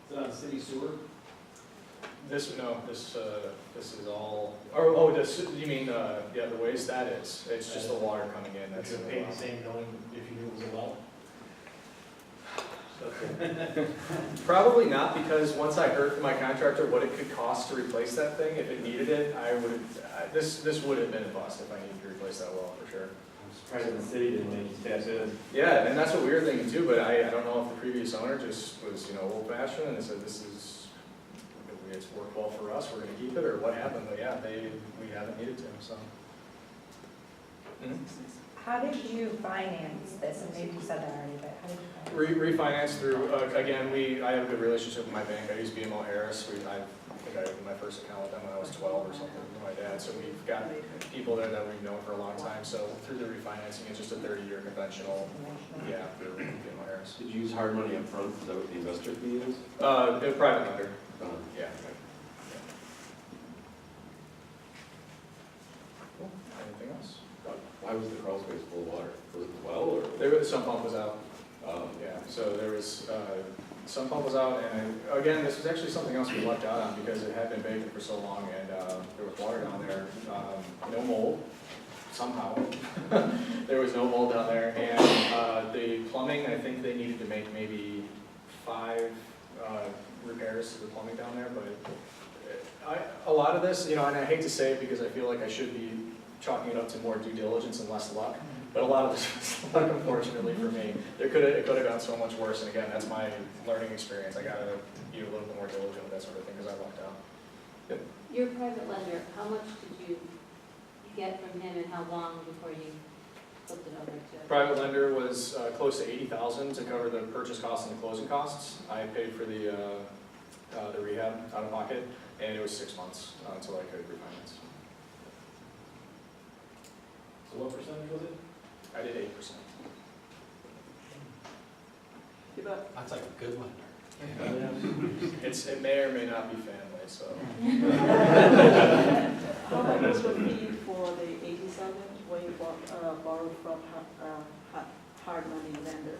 Is it on city sewer? This is all, oh, this, you mean, yeah, the waste, that is, it's just the water coming in, that's. Would you pay the same knowing if you knew it was a well? Probably not, because once I heard from my contractor what it could cost to replace that thing, if it needed it, this would have been a bust if I needed to replace that well, for sure. I'm surprised the city didn't make you step in. Yeah, and that's what we were thinking too, but I don't know if the previous owner just was, old fashioned and said, it's worked well for us, we're gonna keep it, or what happened, but yeah, we haven't needed to, so. How did you finance this? And maybe you said that already, but how did you finance? Refinance through, again, I have a good relationship with my bank. I use BMO Harris. I think I opened my first account with them when I was 12 or something with my dad. So we've got people there that we've known for a long time. So through the refinancing, it's just a 30-year conventional, yeah, through BMO Harris. Did you use hard money up front? Is that what the investor fee is? A private lender. Yeah. Cool. Anything else? Why was the crawl space full of water? Was it the well, or? Some pump was out. Yeah, so there was, some pump was out, and again, this was actually something else we lucked out on because it had been vacant for so long, and there was water down there, no mold, somehow. There was no mold down there, and the plumbing, I think they needed to make maybe 5 repairs to the plumbing down there, but a lot of this, and I hate to say it because I feel like I should be chalking it up to more due diligence and less luck. But a lot of this was luck, unfortunately, for me. It could have gone so much worse, and again, that's my learning experience. I gotta be a little bit more diligent with that sort of thing because I lucked out. Yep. Your private lender, how much did you get from him and how long before you flipped it over to? Private lender was close to $80,000 to cover the purchase costs and the closing costs. I paid for the rehab out of pocket, and it was 6 months until I could refinance. So what percentage was it? I did 8%. That's like a good lender. It may or may not be family, so. How much was the fee for the 87 when you borrowed from hard money lender?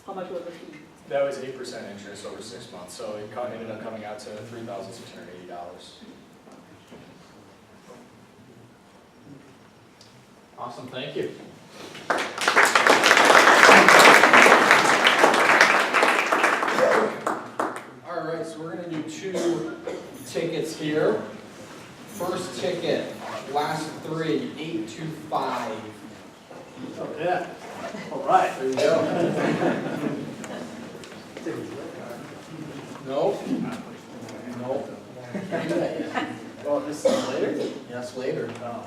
How much was the fee? That was 8% interest over 6 months, so it ended up coming out to $3,680. Awesome, thank you. All right, so we're gonna do 2 tickets here. First ticket, last 3, 825. Oh, yeah. All right. There you go. Nope. Nope. Oh, this is later? Yes, later. Oh.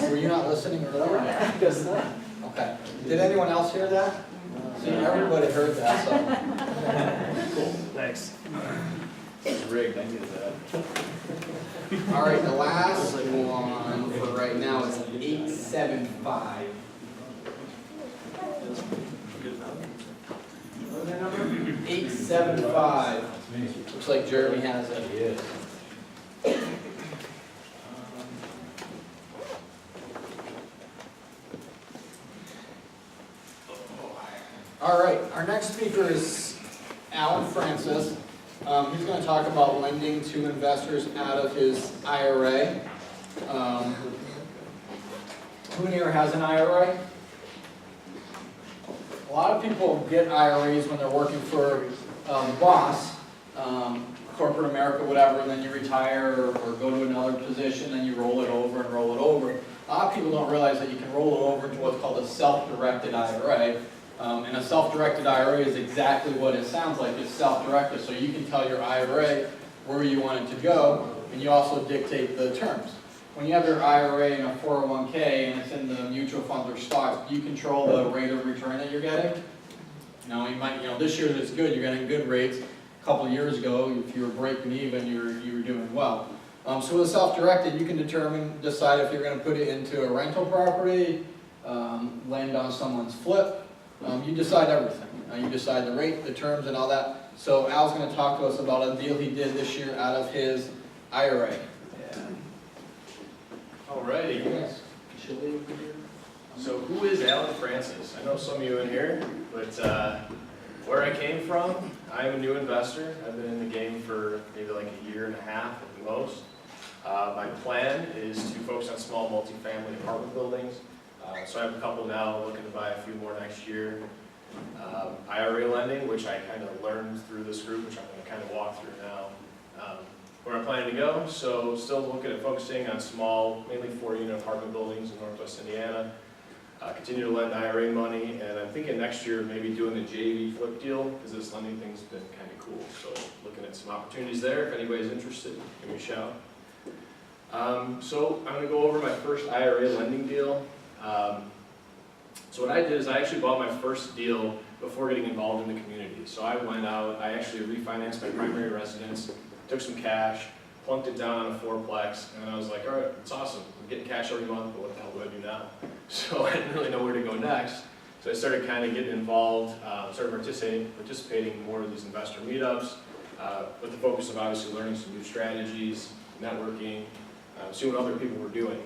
Were you not listening earlier? I guess not. Okay. Did anyone else hear that? See, everybody heard that, so. Cool, thanks. It's rigged, I get that. All right, the last one for right now is 875. What was that number? 875. Looks like Jeremy has it. He is. All right, our next speaker is Alan Francis. He's going to talk about lending to investors out of his IRA. Who in here has an IRA? A lot of people get IRAs when they're working for the boss, corporate America, whatever, and then you retire or go to another position, and you roll it over and roll it over. A lot of people don't realize that you can roll it over into what's called a self-directed IRA. And a self-directed IRA is exactly what it sounds like. It's self-directed, so you can tell your IRA where you want it to go, and you also dictate the terms. When you have your IRA and a 401k and it's in the mutual funds or stocks, do you control the rate of return that you're getting? You might, this year it's good, you're getting good rates. A couple of years ago, if you were breaking even, you were doing well. So with self-directed, you can decide if you're going to put it into a rental property, land on someone's flip. You decide everything. You decide the rate, the terms, and all that. So Al's going to talk to us about a deal he did this year out of his IRA. Alrighty. So who is Alan Francis? I know some of you in here, but where I came from, I'm a new investor. I've been in the game for maybe like a year and a half at the most. My plan is to focus on small multifamily apartment buildings. So I have a couple now, looking to buy a few more next year. IRA lending, which I kind of learned through this group, which I'm going to kind of walk through now. Where I'm planning to go, so still looking at focusing on small, mainly 4-unit apartment buildings in Northwest Indiana. Continue to lend IRA money, and I'm thinking next year maybe doing a JV flip deal, because this lending thing's been kind of cool. So looking at some opportunities there. If anybody's interested, give me a shout. So I'm going to go over my first IRA lending deal. So what I did is I actually bought my first deal before getting involved in the community. So I went out, I actually refinanced my primary residence, took some cash, plunked it down on a 4-plex, and then I was like, all right, it's awesome. I'm getting cash every month, but what the hell do I do now? So I didn't really know where to go next. So I started kind of getting involved, started participating in more of these investor meetups, with the focus of obviously learning some new strategies, networking, seeing what other people were doing.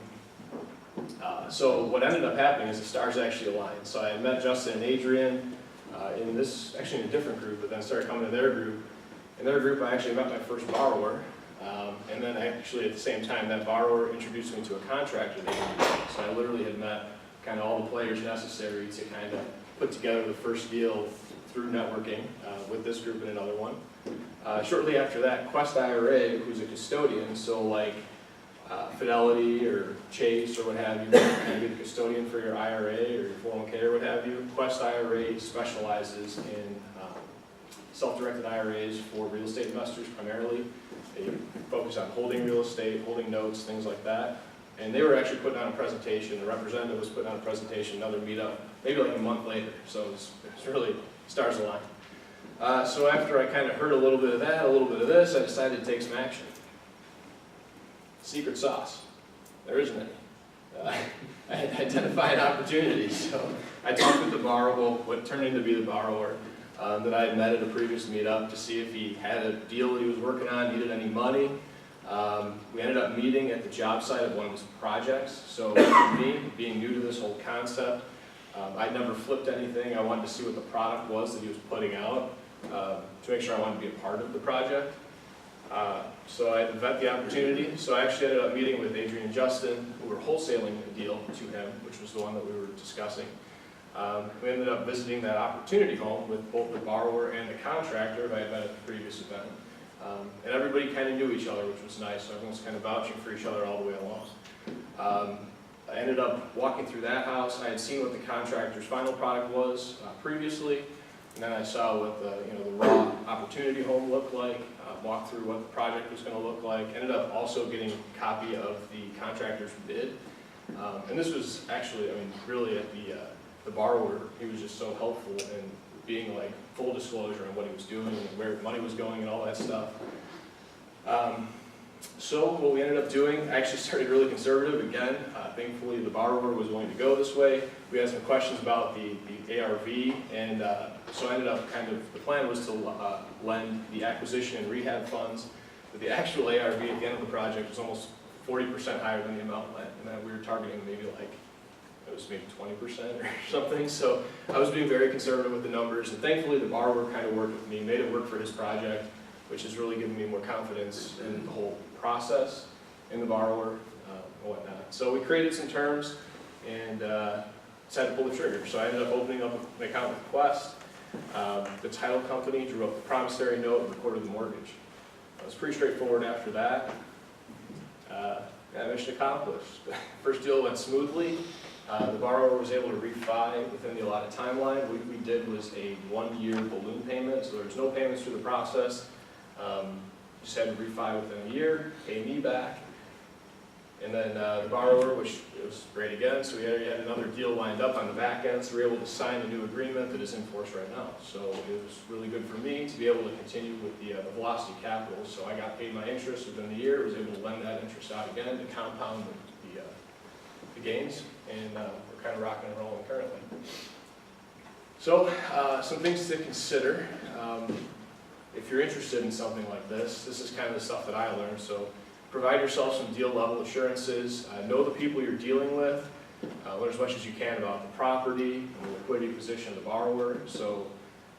So what ended up happening is the stars actually aligned. So I met Justin and Adrian actually in a different group, but then started coming to their group. In their group, I actually met my first borrower, and then actually at the same time, that borrower introduced me to a contractor they used. So I literally had met kind of all the players necessary to kind of put together the first deal through networking with this group and another one. Shortly after that, Quest IRA, who's a custodian, so like Fidelity or Chase or what have you, maybe the custodian for your IRA or your 401k or what have you, Quest IRA specializes in self-directed IRAs for real estate investors primarily. They focus on holding real estate, holding notes, things like that. And they were actually putting on a presentation, the representative was putting on a presentation, another meetup, maybe like a month later. So it's really stars aligned. So after I kind of heard a little bit of that, a little bit of this, I decided to take some action. Secret sauce. There isn't any. I had identified opportunities. So I talked with the borrower, what turned into be the borrower, that I had met at a previous meetup to see if he had a deal that he was working on, needed any money. We ended up meeting at the job site of one of his projects. So for me, being new to this whole concept, I'd never flipped anything. I wanted to see what the product was that he was putting out to make sure I wanted to be a part of the project. So I had to vet the opportunity. So I actually ended up meeting with Adrian and Justin, who were wholesaling a deal to him, which was the one that we were discussing. We ended up visiting that opportunity home with both the borrower and the contractor who I had met at the previous event. And everybody kind of knew each other, which was nice. So everyone was kind of vouching for each other all the way along. I ended up walking through that house. I had seen what the contractor's final product was previously, and then I saw what the raw opportunity home looked like, walked through what the project was going to look like, ended up also getting a copy of the contractor's bid. And this was actually, really at the borrower, he was just so helpful in being like full disclosure on what he was doing and where money was going and all that stuff. So what we ended up doing, I actually started really conservative again. Thankfully, the borrower was willing to go this way. We had some questions about the ARV, and so I ended up the plan was to lend the acquisition and rehab funds, but the actual ARV at the end of the project was almost 40% higher than the amount lent, and then we were targeting maybe it was maybe 20% or something. So I was being very conservative with the numbers, and thankfully the borrower kind of worked with me, made it work for his project, which has really given me more confidence in the whole process, in the borrower, and whatnot. So we created some terms and decided to pull the trigger. So I ended up opening up an account with Quest. The title company drew up the promissory note and recorded the mortgage. It was pretty straightforward after that. Mission accomplished. The first deal went smoothly. The borrower was able to refi within the allotted timeline. What we did was a 1-year balloon payment, so there was no payments through the process. just had to refi within a year, pay me back. And then the borrower, which it was great again, so we already had another deal lined up on the back end, so we were able to sign a new agreement that is in force right now. So it was really good for me to be able to continue with the velocity capital. So I got paid my interest within the year, was able to lend that interest out again to compound the gains, and we're kind of rocking and rolling currently. So some things to consider. If you're interested in something like this is kind of the stuff that I learned. So provide yourself some deal level assurances, know the people you're dealing with, learn as much as you can about the property and the liquidity position of the borrower. So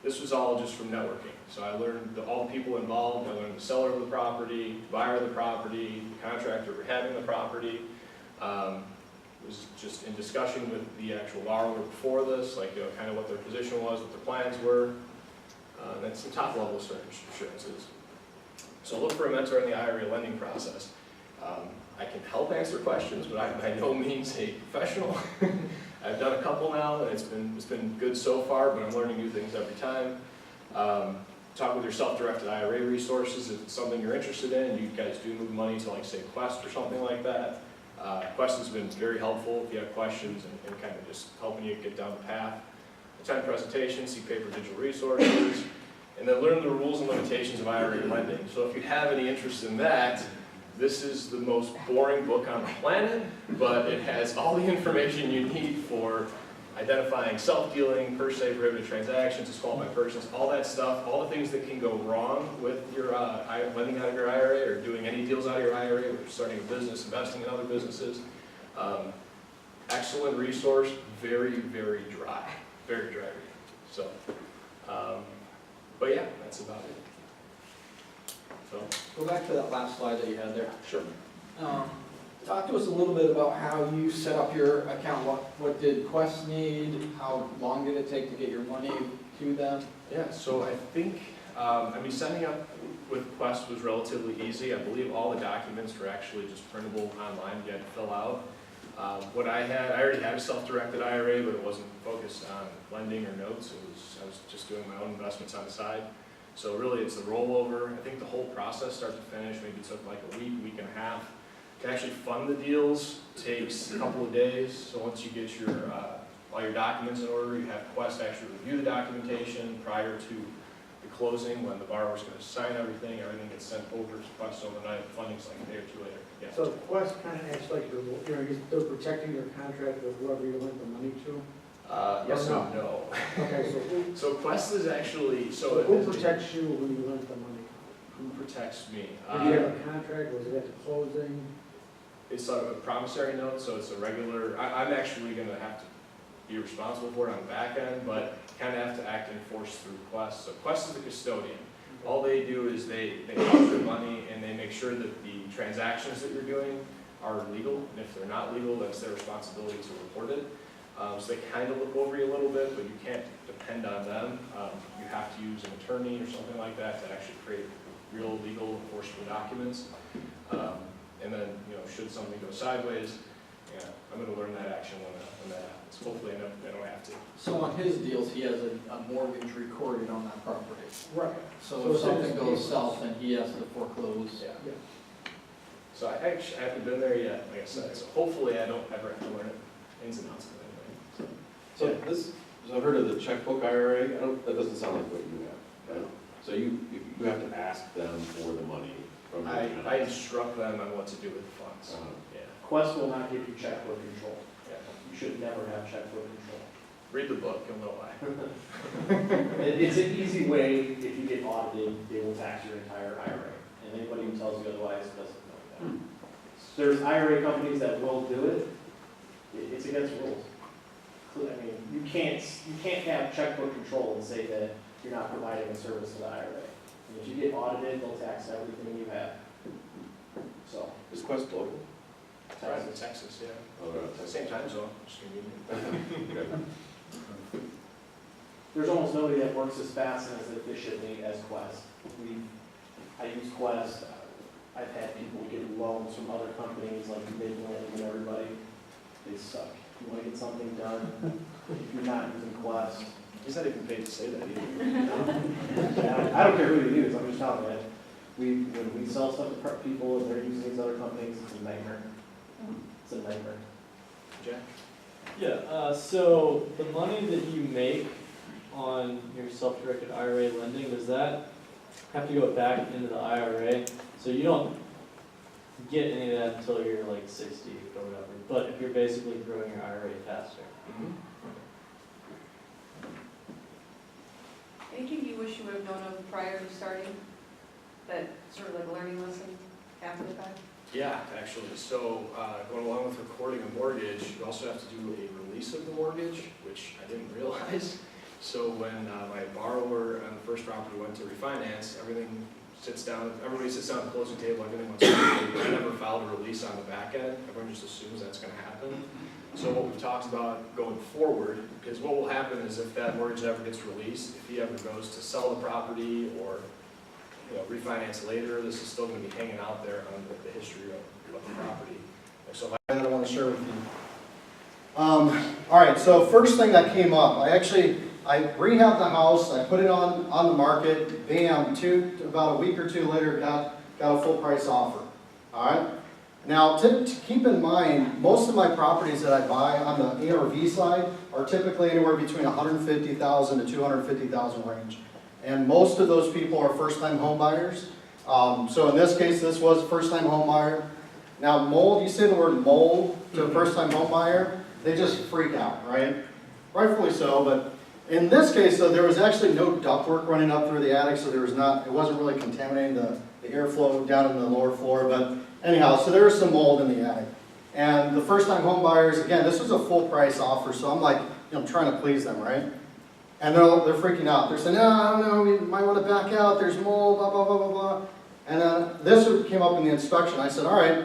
this was all just from networking. So I learned all the people involved. I learned the seller of the property, the buyer of the property, the contractor rehabbing the property. Was just in discussion with the actual borrower before this, like kind of what their position was, what their plans were, and then some top level assurances. So look for a mentor in the IRA lending process. I can help answer questions, but I'm by no means a professional. I've done a couple now, and it's been good so far, but I'm learning new things every time. Talk with your self-directed IRA resources if it's something you're interested in, and you guys do move money to, like, say, Quest or something like that. Quest has been very helpful if you have questions and kind of just helping you get down the path. Attend presentations, see paper digital resources, and then learn the rules and limitations of IRA lending. So if you have any interest in that, this is the most boring book on the planet, but it has all the information you need for identifying self-dealing, per se prohibited transactions, disqualified persons, all that stuff, all the things that can go wrong with your lending out of your IRA or doing any deals out of your IRA, or starting a business, investing in other businesses. Excellent resource, very, very dry reading. So, but yeah, that's about it. So, Go back to that last slide that you had there. sure. Talk to us a little bit about how you set up your account. What did Quest need? How long did it take to get your money to them? Yeah, so I think, setting up with Quest was relatively easy. I believe all the documents were actually just printable online, you had to fill out. What I already had a self-directed IRA, but it wasn't focused on lending or notes. I was just doing my own investments on the side. So really it's the rollover. I think the whole process start to finish maybe took like a week and a half. To actually fund the deals takes a couple of days. So once you get all your documents in order, you have Quest actually review the documentation prior to the closing when the borrower's going to sign everything. Everything gets sent over to Quest overnight. Funding's like a day or two later. Yeah. So Quest kind of acts like they're protecting their contract with whoever you lend the money to? Yes and no. Okay, So Quest is actually, so who protects you when you lend the money? Who protects me? Do you have a contract, was it at the closing? It's a promissory note, so it's a regular, I'm actually going to have to be responsible for it on the back end, but kind of have to act and enforce through Quest. So Quest is the custodian. All they do is they house your money and they make sure that the transactions that you're doing are legal, and if they're not legal, that's their responsibility to report it. So they kind of look over you a little bit, but you can't depend on them. You have to use an attorney or something like that to actually create real legal enforceable documents. And then, should something go sideways, yeah, I'm going to learn that action when that happens. Hopefully I don't have to. So on his deals, he has a mortgage recorded on that property. Right. So if something goes south, then he has to foreclose. Yeah. So I haven't been there yet, like I said, so hopefully I don't ever have to learn it, ins and outs of it anyway. So I've heard of the checkbook IRA. That doesn't sound like what you have. Right? So you have to ask them for the money from the I instruct them on what to do with the funds. Yeah. Quest will not give you checkbook control. Yeah. You should never have checkbook control. Read the book, you'll know why. It's an easy way, if you get audited, they will tax your entire IRA. And anybody who tells you otherwise doesn't know that. There's IRA companies that will do it. It's against rules. I mean, you can't have checkbook control and say that you're not providing a service to the IRA. And if you get audited, they'll tax everything you have. So. Is Quest local? Right in Texas, yeah. Oh, right. Same time zone, just convenient. There's almost nobody that works as fast and as efficiently as Quest. I use Quest. I've had people get loans from other companies like Midland and everybody. They suck. If you want to get something done, if you're not using Quest. He's not even paid to say that either. I don't care who you use, I'm just telling you. when we sell stuff to people and they're using these other companies, it's a nightmare. It's a nightmare. Jack? Yeah, so the money that you make on your self-directed IRA lending, does that have to go back into the IRA? So you don't get any of that until you're like 60 or whatever, but if you're basically growing your IRA faster. Anything you wish you would have known of prior to starting, that sort of like a learning lesson after the fact? Yeah, actually. So going along with recording a mortgage, you also have to do a release of the mortgage, which I didn't realize. So when my borrower on the first property went to refinance, everybody sits down at the closing table, everything went smoothly. I never filed a release on the back end. Everyone just assumes that's going to happen. So what we've talked about going forward, because what will happen is if that mortgage ever gets released, if he ever goes to sell the property or refinance later, this is still going to be hanging out there on the history of the property. So That I want to share with you. All right, so first thing that came up, I rehabbed the house, I put it on the market, bam, about a week or two later, got a full price offer. All right. Now, to keep in mind, most of my properties that I buy on the ARV side are typically anywhere between $150,000 to $250,000 range. And most of those people are first-time home buyers. So in this case, this was a first-time home buyer. Now, mold, you say the word mold to a first-time home buyer, they just freak out, right? Rightfully so, but in this case, though, there was actually no ductwork running up through the attic, so it wasn't really contaminating the airflow down in the lower floor. But anyhow, so there was some mold in the attic. And the first-time home buyers, again, this was a full-price offer, so I'm like, I'm trying to please them, right? And they're freaking out. They're saying, no, I don't know, we might want to back out, there's mold, blah, blah, blah, blah, blah. And this came up in the inspection. I said, all right,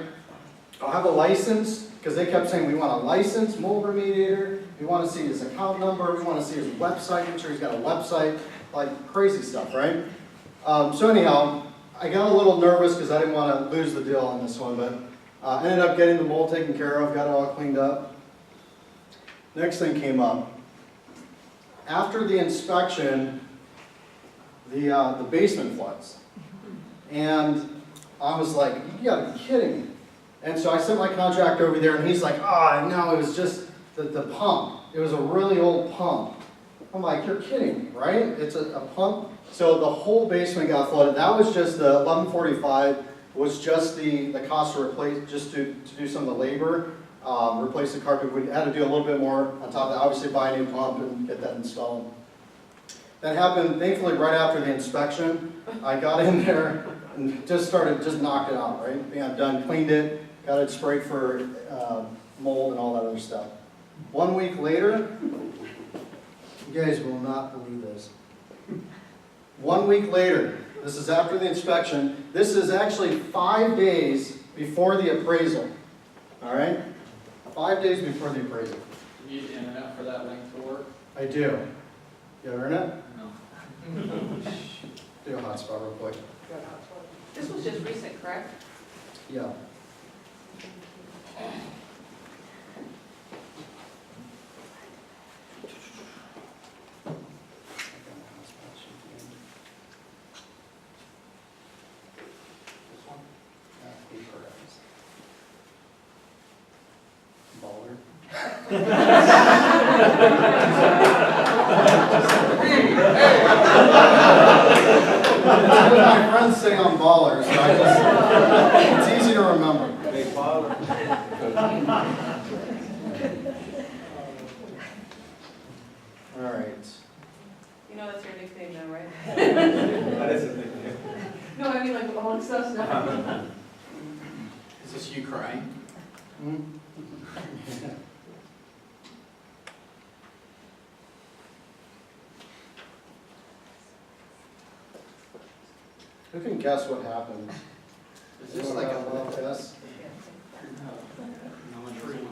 I'll have a license, because they kept saying, we want a license, mold remediator, we want to see his account number, we want to see his website, make sure he's got a website, like crazy stuff, right? So anyhow, I got a little nervous because I didn't want to lose the deal on this one, but ended up getting the mold taken care of, got it all cleaned up. Next thing came up. After the inspection, the basement floods. And I was like, you gotta be kidding me. And so I sent my contractor over there, and he's like, no, it was just the pump. It was a really old pump. I'm like, you're kidding me, right? It's a pump. So the whole basement got flooded. That was just the 1145 was just the cost to replace, just to do some of the labor, replace the carpet. We had to do a little bit more on top of that, obviously buy a new pump and get that installed. That happened, thankfully, right after the inspection. I got in there and just knocked it out, right? Yeah, done, cleaned it, got it sprayed for mold and all that other stuff. 1 week later, you guys will not believe this. 1 week later, this is after the inspection, this is actually 5 days before the appraisal, all right? 5 days before the appraisal. You need internet for that length of work? I do. You have internet? No. Do a hotspot real quick. This was just recent, correct? Yeah. My friends say I'm baller, so it's easy to remember. Big baller. All right. You know that's your nickname now, right? That is a nickname. No, I mean like amongst us now. Is this you crying? Hmm? Who can guess what happened? Is this like a well guess?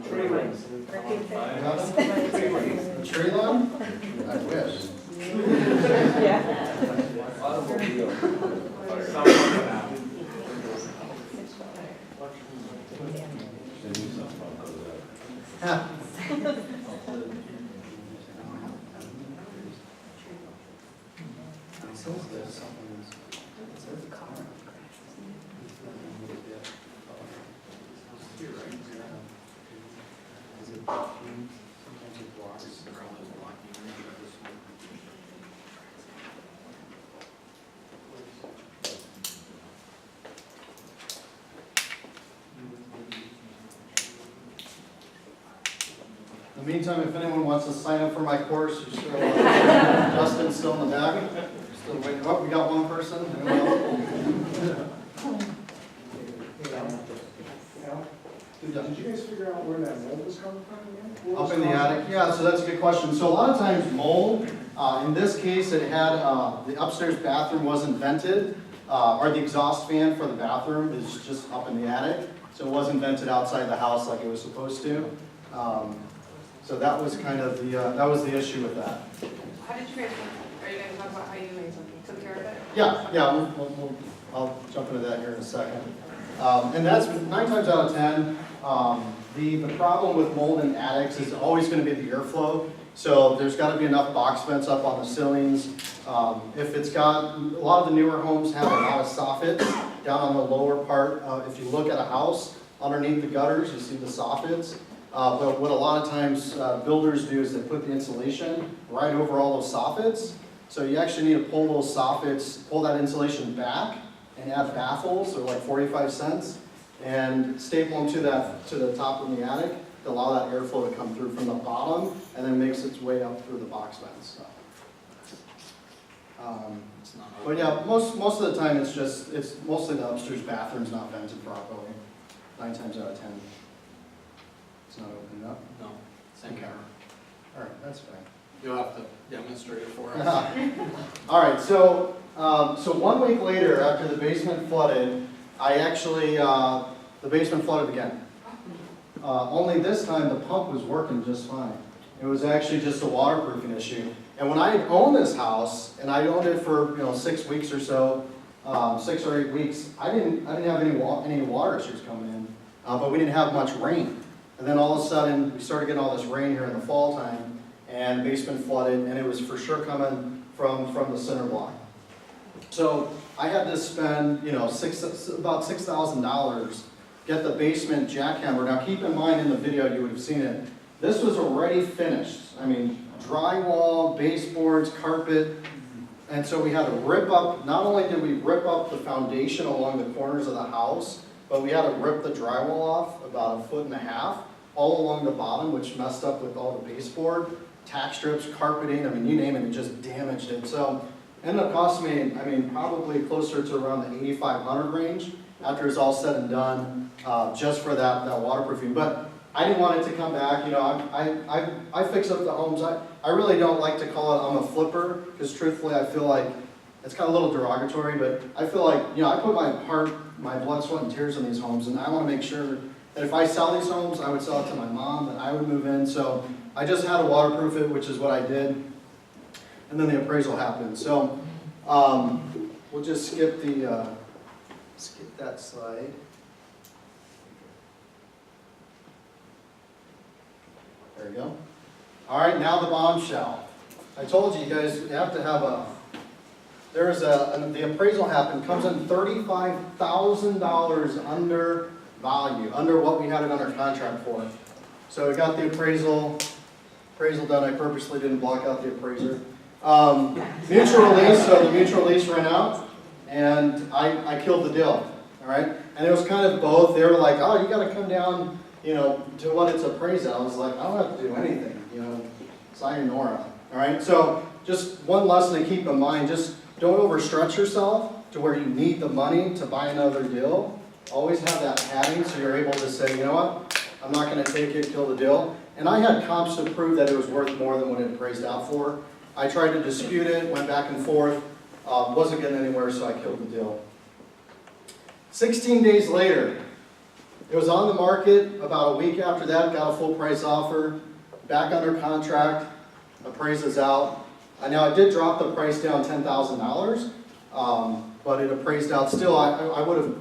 Tree rings. Tree line? I wish. Is it blocking? Sometimes it blocks. In the meantime, if anyone wants to sign up for my course, you still, Justin's still in the back. Still waiting. Oh, we got one person. Anyone else? Did you guys figure out where that mold was coming from again? Up in the attic? Yeah, so that's a good question. So a lot of times mold, in this case, it had, the upstairs bathroom wasn't vented, or the exhaust fan for the bathroom is just up in the attic. So it wasn't vented outside the house like it was supposed to. So that was kind of the, that was the issue with that. How did you guys, are you gonna talk about how you took care of it? Yeah, I'll jump into that here in a second. And that's 9 times out of 10, the problem with mold in attics is always going to be the airflow. So there's got to be enough box vents up on the ceilings. If it's got, a lot of the newer homes have a lot of soffits down on the lower part. If you look at a house, underneath the gutters, you see the soffits. But what a lot of times builders do is they put the insulation right over all those soffits. So you actually need to pull those soffits, pull that insulation back, and add baffles, they're like 45 cents, and staple them to the top of the attic to allow that airflow to come through from the bottom, and then makes its way up through the box vents. So. But yeah, most of the time it's mostly the upstairs bathroom's not vented properly, 9 times out of 10. It's not opened up. No, same camera. All right, that's fine. You'll have to demonstrate it for us. All right, so 1 week later, after the basement flooded, I actually, the basement flooded again. Only this time the pump was working just fine. It was actually just a waterproofing issue. And when I owned this house, and I owned it for 6 weeks or so, 6 or 8 weeks, I didn't have any water issues coming in, but we didn't have much rain. And then all of a sudden, we started getting all this rain here in the fall time, and basement flooded, and it was for sure coming from the center block. So I had to spend, about $6,000, get the basement jackhammer. Now keep in mind, in the video you would have seen it, this was already finished. I mean, drywall, baseboards, carpet, and so we had to rip up, not only did we rip up the foundation along the corners of the house, but we had to rip the drywall off about 1.5 feet all along the bottom, which messed up with all the baseboard, tack strips, carpeting, I mean, you name it, it just damaged it. So it ended up costing me, probably closer to around the $8,500 range after it's all said and done, just for that waterproofing. But I didn't want it to come back. I fix up the homes. I really don't like to call it I'm a flipper, because truthfully I feel like it's kind of a little derogatory, but I feel like, I put my heart, my blood, sweat, and tears in these homes, and I want to make sure that if I sell these homes, I would sell it to my mom, that I would move in. So I just had to waterproof it, which is what I did, and then the appraisal happened. So we'll just skip that slide. There we go. All right, now the bombshell. I told you guys have to have the appraisal happened, comes in $35,000 under value, under what we had it under contract for. So we got the appraisal done. I purposely didn't block out the appraiser. Mutual release, so the mutual release ran out, and I killed the deal, all right? And it was kind of both. They were like, oh, you got to come down, to what it's appraised at. I was like, I don't have to do anything, sayonara, all right? So just one lesson to keep in mind, just don't overstretch yourself to where you need the money to buy another deal. Always have that padding so you're able to say, you know what, I'm not going to take it, kill the deal. And I had comps to prove that it was worth more than what it appraised out for. I tried to dispute it, went back and forth, wasn't getting anywhere, so I killed the deal. 16 days later, it was on the market. About a week after that, got a full price offer, back under contract, appraises out. Now I did drop the price down $10,000, but it appraised out still. I would have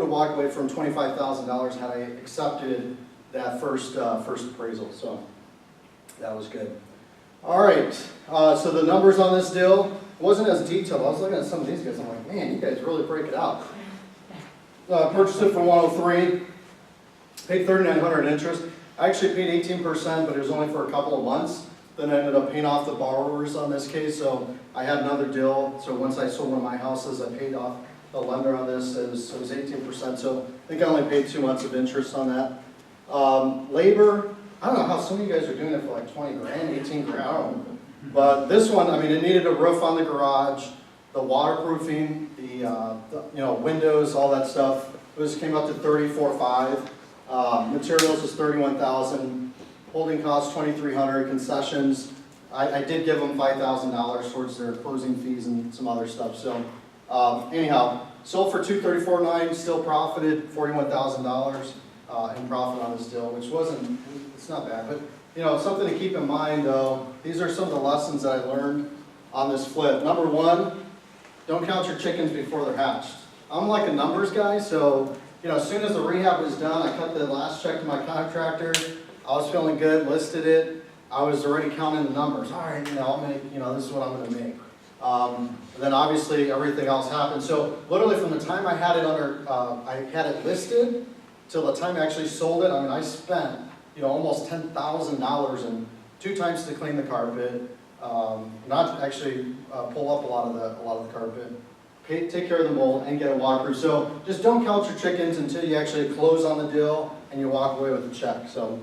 walked away from $25,000 had I accepted that first appraisal. So that was good. All right. So the numbers on this deal wasn't as detailed. I was looking at some of these guys. I'm like, man, you guys really break it out. Purchased it for $103. Paid $3,900 in interest. I actually paid 18%, but it was only for a couple of months. Then I ended up paying off the borrowers on this case, so I had another deal. So once I sold one of my houses, I paid off the lender on this. It was 18%, so I think I only paid 2 months of interest on that. Labor, I don't know how some of you guys are doing it for like 20 grand, 18 grand, I don't know. But this one, I mean, it needed a roof on the garage, the waterproofing, the windows, all that stuff. This came up to $34,500. Materials was $31,000. Holding costs $2,300. Concessions, I did give them $5,000 towards their closing fees and some other stuff. So anyhow, sold for $234,900. Still profited $41,000 in profit on this deal, which it's not bad. But something to keep in mind though. These are some of the lessons that I learned on this flip. Number one, don't count your chickens before they're hatched. I'm like a numbers guy, so as soon as the rehab was done, I cut the last check to my contractor. I was feeling good, listed it. I was already counting the numbers. All right, I'll make, this is what I'm going to make. And then obviously everything else happened. So literally from the time I had it I had it listed till the time I actually sold it. I mean, I spent almost $10,000 and 2 times to clean the carpet, not actually pull up a lot of the carpet. Take care of the mold and get a waterproof. So just don't count your chickens until you actually close on the deal and you walk away with a check. So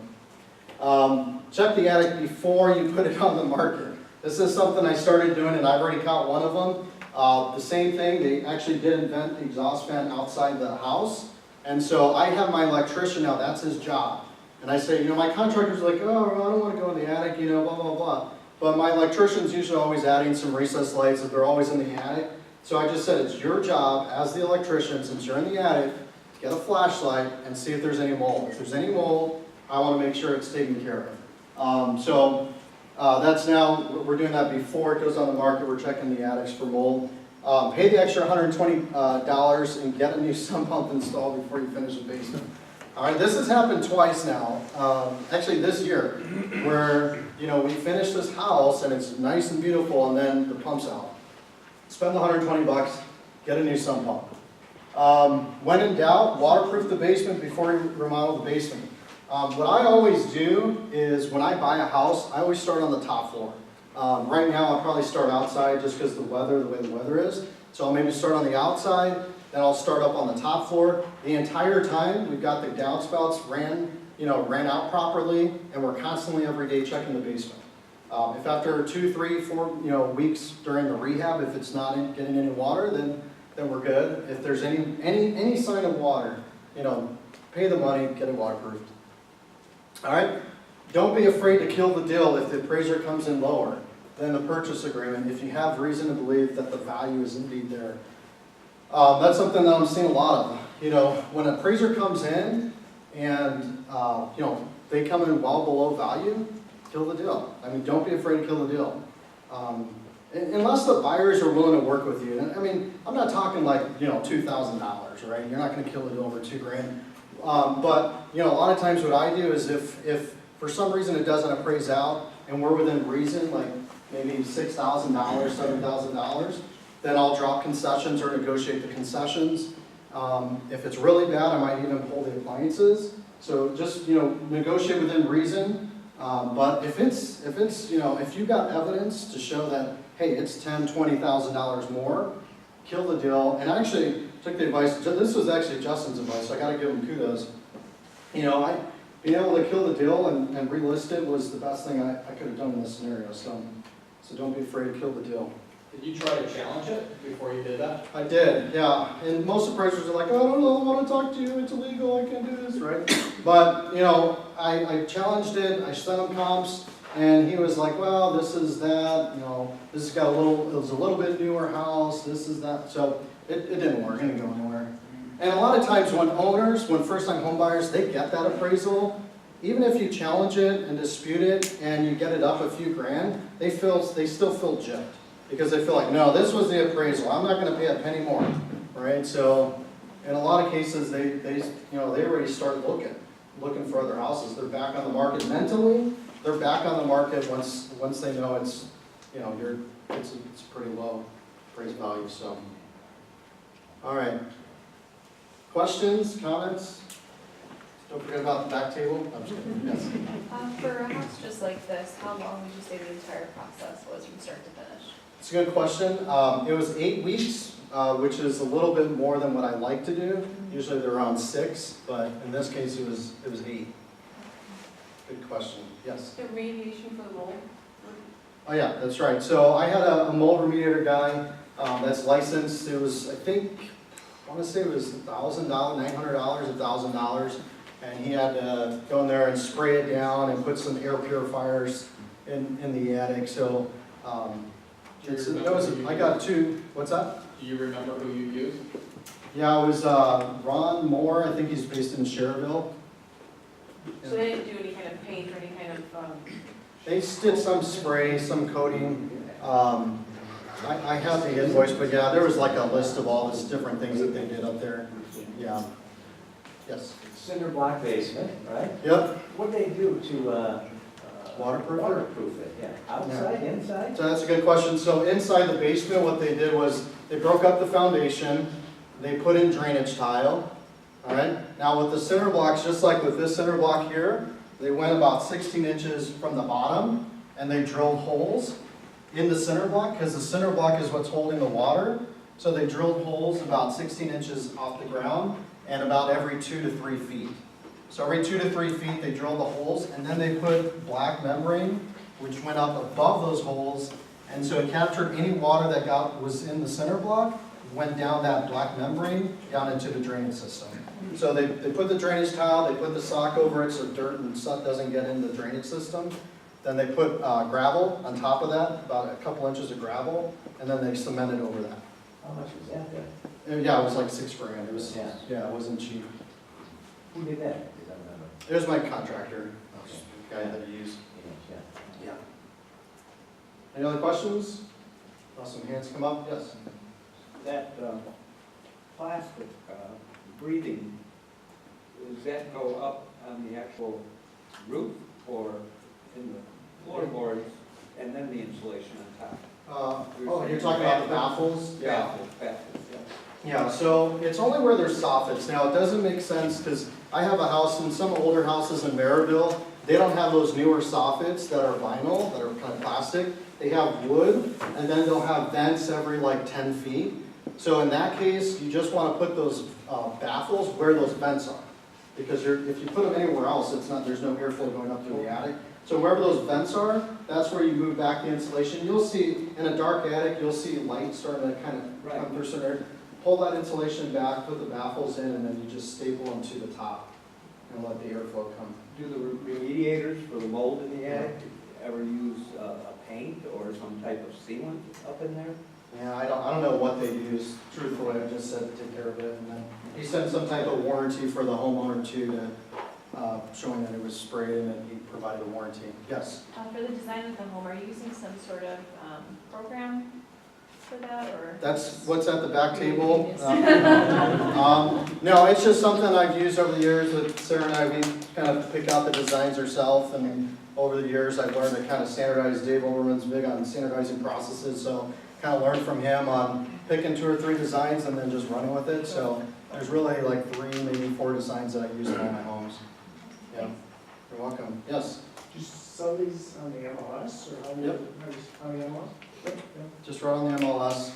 check the attic before you put it on the market. This is something I started doing and I've already caught one of them. The same thing, they actually did invent the exhaust fan outside the house. And so I have my electrician now, that's his job. And I say, my contractor's like, oh, I don't want to go in the attic, blah, blah, blah. But my electrician's usually always adding some recessed lights if they're always in the attic. So I just said, it's your job as the electrician, since you're in the attic, get a flashlight and see if there's any mold. If there's any mold, I want to make sure it's taken care of. That's now, we're doing that before it goes on the market. We're checking the attics for mold. Pay the extra $120 and get a new sump pump installed before you finish the basement. All right, this has happened twice now, actually this year, where, we finished this house and it's nice and beautiful and then the pump's out. Spend the $120, get a new sump pump. When in doubt, waterproof the basement before you remodel the basement. What I always do is when I buy a house, I always start on the top floor. Right now I'll probably start outside just because the way the weather is. So I'll maybe start on the outside, then I'll start up on the top floor. The entire time we've got the downspouts ran out properly, and we're constantly every day checking the basement. If after 2, 3, 4 weeks during the rehab, if it's not getting any water, then we're good. If there's any sign of water, pay the money, get it waterproofed. All right. Don't be afraid to kill the deal if the appraiser comes in lower than the purchase agreement. If you have reason to believe that the value is indeed there, that's something that I'm seeing a lot of. When an appraiser comes in and they come in well below value, kill the deal. I mean, don't be afraid to kill the deal. Unless the buyers are willing to work with you. I mean, I'm not talking like, $2,000, right? You're not going to kill the deal over $2 grand. But, a lot of times what I do is if for some reason it doesn't appraise out and we're within reason, like maybe $6,000, $7,000, then I'll drop concessions or negotiate the concessions. If it's really bad, I might even pull the appliances. So just, negotiate within reason. But if you've got evidence to show that, hey, it's $10,000, $20,000 more, kill the deal. And I actually took the advice, this was actually Justin's advice, so I gotta give him kudos. Being able to kill the deal and relist it was the best thing I could have done in this scenario. So don't be afraid to kill the deal. Did you try to challenge it before you did that? I did, yeah. And most appraisers are like, oh, I don't know, I want to talk to you, it's illegal, I can't do this, right? But, I challenged it, I sent him comps, and he was like, well, this is that, this has got it was a little bit newer house, this is that. So it didn't work, it didn't go anywhere. And a lot of times when first-time home buyers, they get that appraisal, even if you challenge it and dispute it and you get it up a few grand, they still feel gypped. Because they feel like, no, this was the appraisal. I'm not going to pay a penny more, right? So, in a lot of cases, they already start looking for other houses. They're back on the market mentally. They're back on the market once they know it's pretty low appraised value. So, all right. Questions, comments? Don't forget about the back table. I'm just kidding. Yes. For a house just like this, how long would you say the entire process was from start to finish? It's a good question. It was 8 weeks, which is a little bit more than what I like to do. Usually they're around 6, but in this case it was 8. Good question. Yes. The radiation for the mold? Oh yeah, that's right. So I had a mold remediator guy that's licensed. It was, I want to say it was $1,000, $900, $1,000, and he had to go in there and spray it down and put some air purifiers in the attic. So I got 2. What's that? Do you remember who you used? Yeah, it was Ron Moore. I think he's based in Cherville. So they didn't do any kind of paint or any kind of, They did some spray, some coating. I have the invoice, but yeah, there was like a list of all these different things that they did up there. Yeah. Yes. Cinder block basement, right? Yep. What'd they do to, Waterproof it? waterproof it, yeah, outside, inside? So that's a good question. So inside the basement, what they did was they broke up the foundation. They put in drainage tile. All right. Now with the cinder blocks, just like with this cinder block here, they went about 16 inches from the bottom, and they drilled holes in the cinder block because the cinder block is what's holding the water. So they drilled holes about 16 inches off the ground and about every 2 to 3 feet. So every 2 to 3 feet they drilled the holes, and then they put black membrane, which went up above those holes, and so it captured any water that was in the cinder block, went down that black membrane down into the drainage system. So they put the drainage tile, they put the sock over it so dirt and stuff doesn't get in the drainage system. Then they put gravel on top of that, about a couple inches of gravel, and then they cemented over that. How much was that then? Yeah, it was like $6 grand. It was, Yeah. yeah, it wasn't cheap. Who did that? Does that remember? It was my contractor, guy that I used. Yeah. Yeah. Any other questions? Some hands come up, yes. That plastic breathing, does that go up on the actual roof or in the floorboards and then the insulation on top? Oh, you're talking about the baffles? Yeah. Baffles, yeah. Yeah, so it's only where there's soffits. Now, it doesn't make sense because I have a house, and some older houses in Maryville, they don't have those newer soffits that are vinyl, that are kind of plastic. They have wood, and then they'll have vents every like 10 feet. So in that case, you just want to put those baffles where those vents are. Because if you put them anywhere else, there's no airflow going up through the attic. So wherever those vents are, that's where you move back the insulation. You'll see, in a dark attic, you'll see light starting to kind of come through center. Pull that insulation back, put the baffles in, and then you just staple them to the top and let the airflow come. Do the remediators for the mold in the attic ever use a paint or some type of sealant up in there? Yeah, I don't know what they use. Truthfully, I just said to take care of it, and then he sent some type of warranty for the homeowner too, to showing that it was sprayed and that he provided a warranty. Yes. For the design of the home, are you using some sort of program for that, or? That's what's at the back table. No, it's just something I've used over the years with Sarah and I. We kind of pick out the designs ourselves, and over the years I've learned to kind of standardize. Dave Overman's big on standardizing processes, so kind of learned from him on picking 2 or 3 designs and then just running with it. So there's really like 3, maybe 4 designs that I use in all my homes. Yeah, you're welcome. Yes. Do you sell these on the MLS or how do you, Yep. on the MLS? Yep. Just right on the MLS.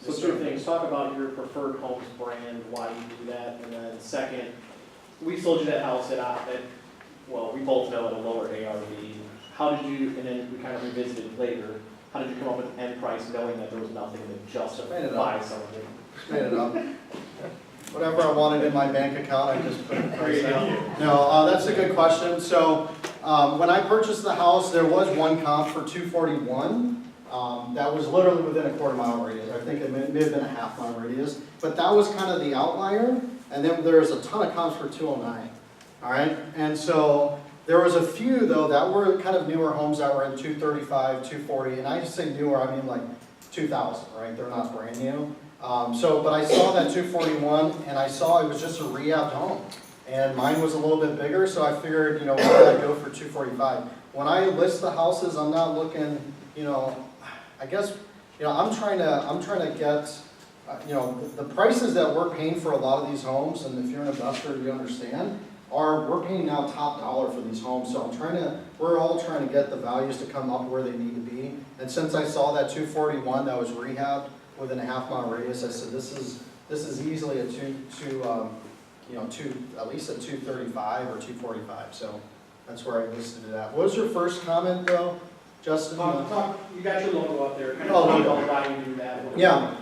So 2 things, talk about your preferred homes brand, why you do that, and then second, we sold you that house well, we both know at a lower ARV. How did you, and then we kind of revisited later, how did you come up with the end price knowing that there was nothing to justify some of it? Made it up. Whatever I wanted in my bank account, I just put the price out. No, that's a good question. So when I purchased the house, there was one comp for $241. That was literally within a quarter-mile radius. I think it may have been a half-mile radius. But that was kind of the outlier. And then there's a ton of comps for $209. All right? And so there was a few, though, that were kind of newer homes that were in $235, $240. And I just say newer, I mean like 2000, right? They're not brand new. But I saw that 241, and I saw it was just a rehabbed home. And mine was a little bit bigger, so I figured, why did I go for 245? When I list the houses, I'm not looking, I guess, I'm trying to get you know, the prices that we're paying for a lot of these homes, and if you're an investor, you understand, we're paying now top dollar for these homes. So we're all trying to get the values to come up where they need to be. And since I saw that 241 that was rehabbed within a half-mile radius, I said this is easily a at least a 235 or 245. So that's where I listed it at. What was your first comment though, Justin? You got your logo up there, kind Oh, of logo. why you do that. Yeah.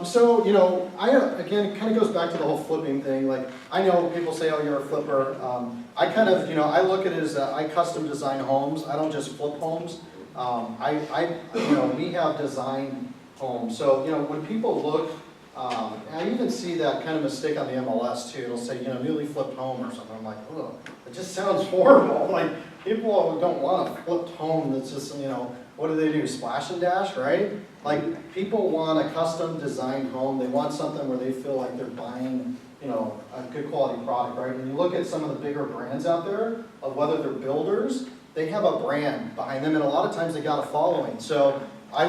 So, you know, again, it kind of goes back to the whole flipping thing. Like, I know people say, oh, you're a flipper. I kind of, you know, I look at it as I custom design homes. I don't just flip homes. You know, we have designed homes. So, you know, when people look, I even see that kind of mistake on the MLS too. It'll say, you know, newly flipped home or something. I'm like, oh, it just sounds horrible. Like, people don't want a flipped home that's just, you know, what do they do, splash and dash, right? Like, people want a custom designed home. They want something where they feel like they're buying, you know, a good quality product, right? And you look at some of the bigger brands out there, of whether they're builders, they have a brand behind them, and a lot of times they got a following. So I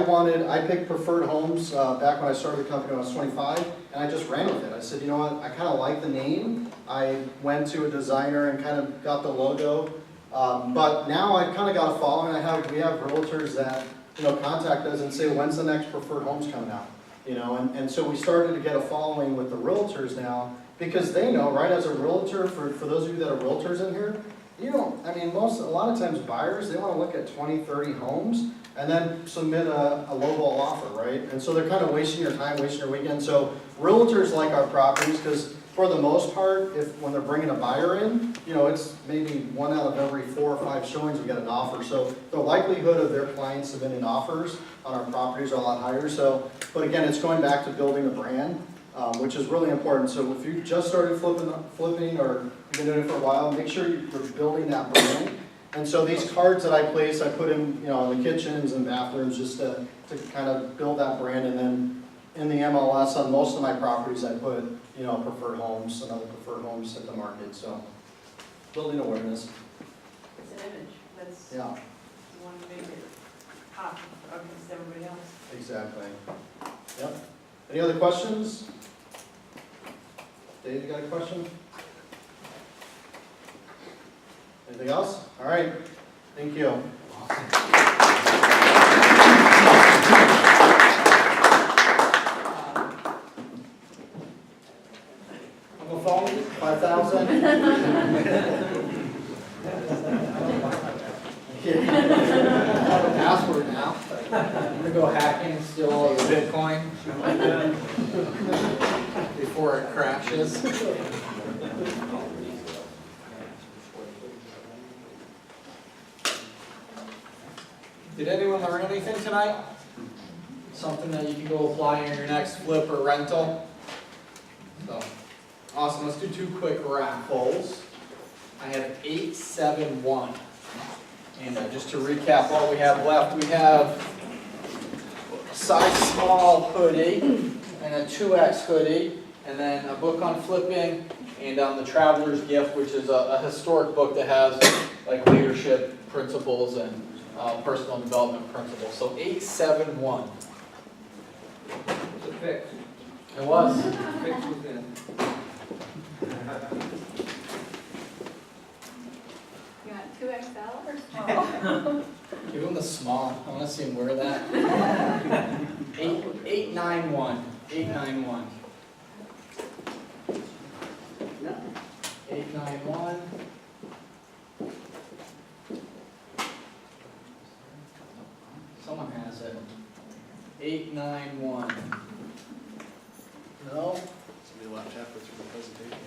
picked Preferred Homes back when I started the company when I was 25, and I just ran with it. I said, you know what, I kind of like the name. I went to a designer and kind of got the logo. But now I've kind of got a following. We have realtors that, you know, contact us and say, when's the next Preferred Homes coming out? You know, and so we started to get a following with the realtors now, because they know, right, as a realtor, for those of you that are realtors in here, you don't, I mean, a lot of times buyers, they want to look at 20, 30 homes and then submit a lowball offer, right? And so they're kind of wasting your time, wasting your weekend. So realtors like our properties because for the most part, when they're bringing a buyer in, you know, it's maybe 1 out of every 4 or 5 showings we get an offer. So the likelihood of their clients submitting offers on our properties are a lot higher. So, but again, it's going back to building a brand, which is really important. So if you just started flipping or you've been doing it for a while, make sure you're building that brand. And so these cards that I place, I put in, you know, in the kitchens and bathrooms just to kind of build that brand. And then in the MLS on most of my properties, I put, you know, Preferred Homes, another Preferred Homes at the market. So building awareness. It's an image, that's, Yeah, you want to make it pop against everybody else. exactly. Yep. Any other questions? Dave, you got a question? Anything else? All right. Thank you. Uncle phone, 5,000. have a password now. I'm gonna go hacking and steal all your Bitcoin before it crashes. Did anyone learn anything tonight? Something that you can go apply in your next flip or rental? So, awesome. Let's do 2 quick raffles. I have 871. And just to recap what we have left, we have a size small hoodie and a 2X hoodie, and then a book on flipping, and the Traveler's Gift, which is a historic book that has like leadership principles and personal development principles. So 871. It's a fix. It was. Fix was in. You want 2XL or small? Give him the small. I want to see him wear that. 891. 891. 891. Someone has it. 891. No? Somebody left halfway through the presentation.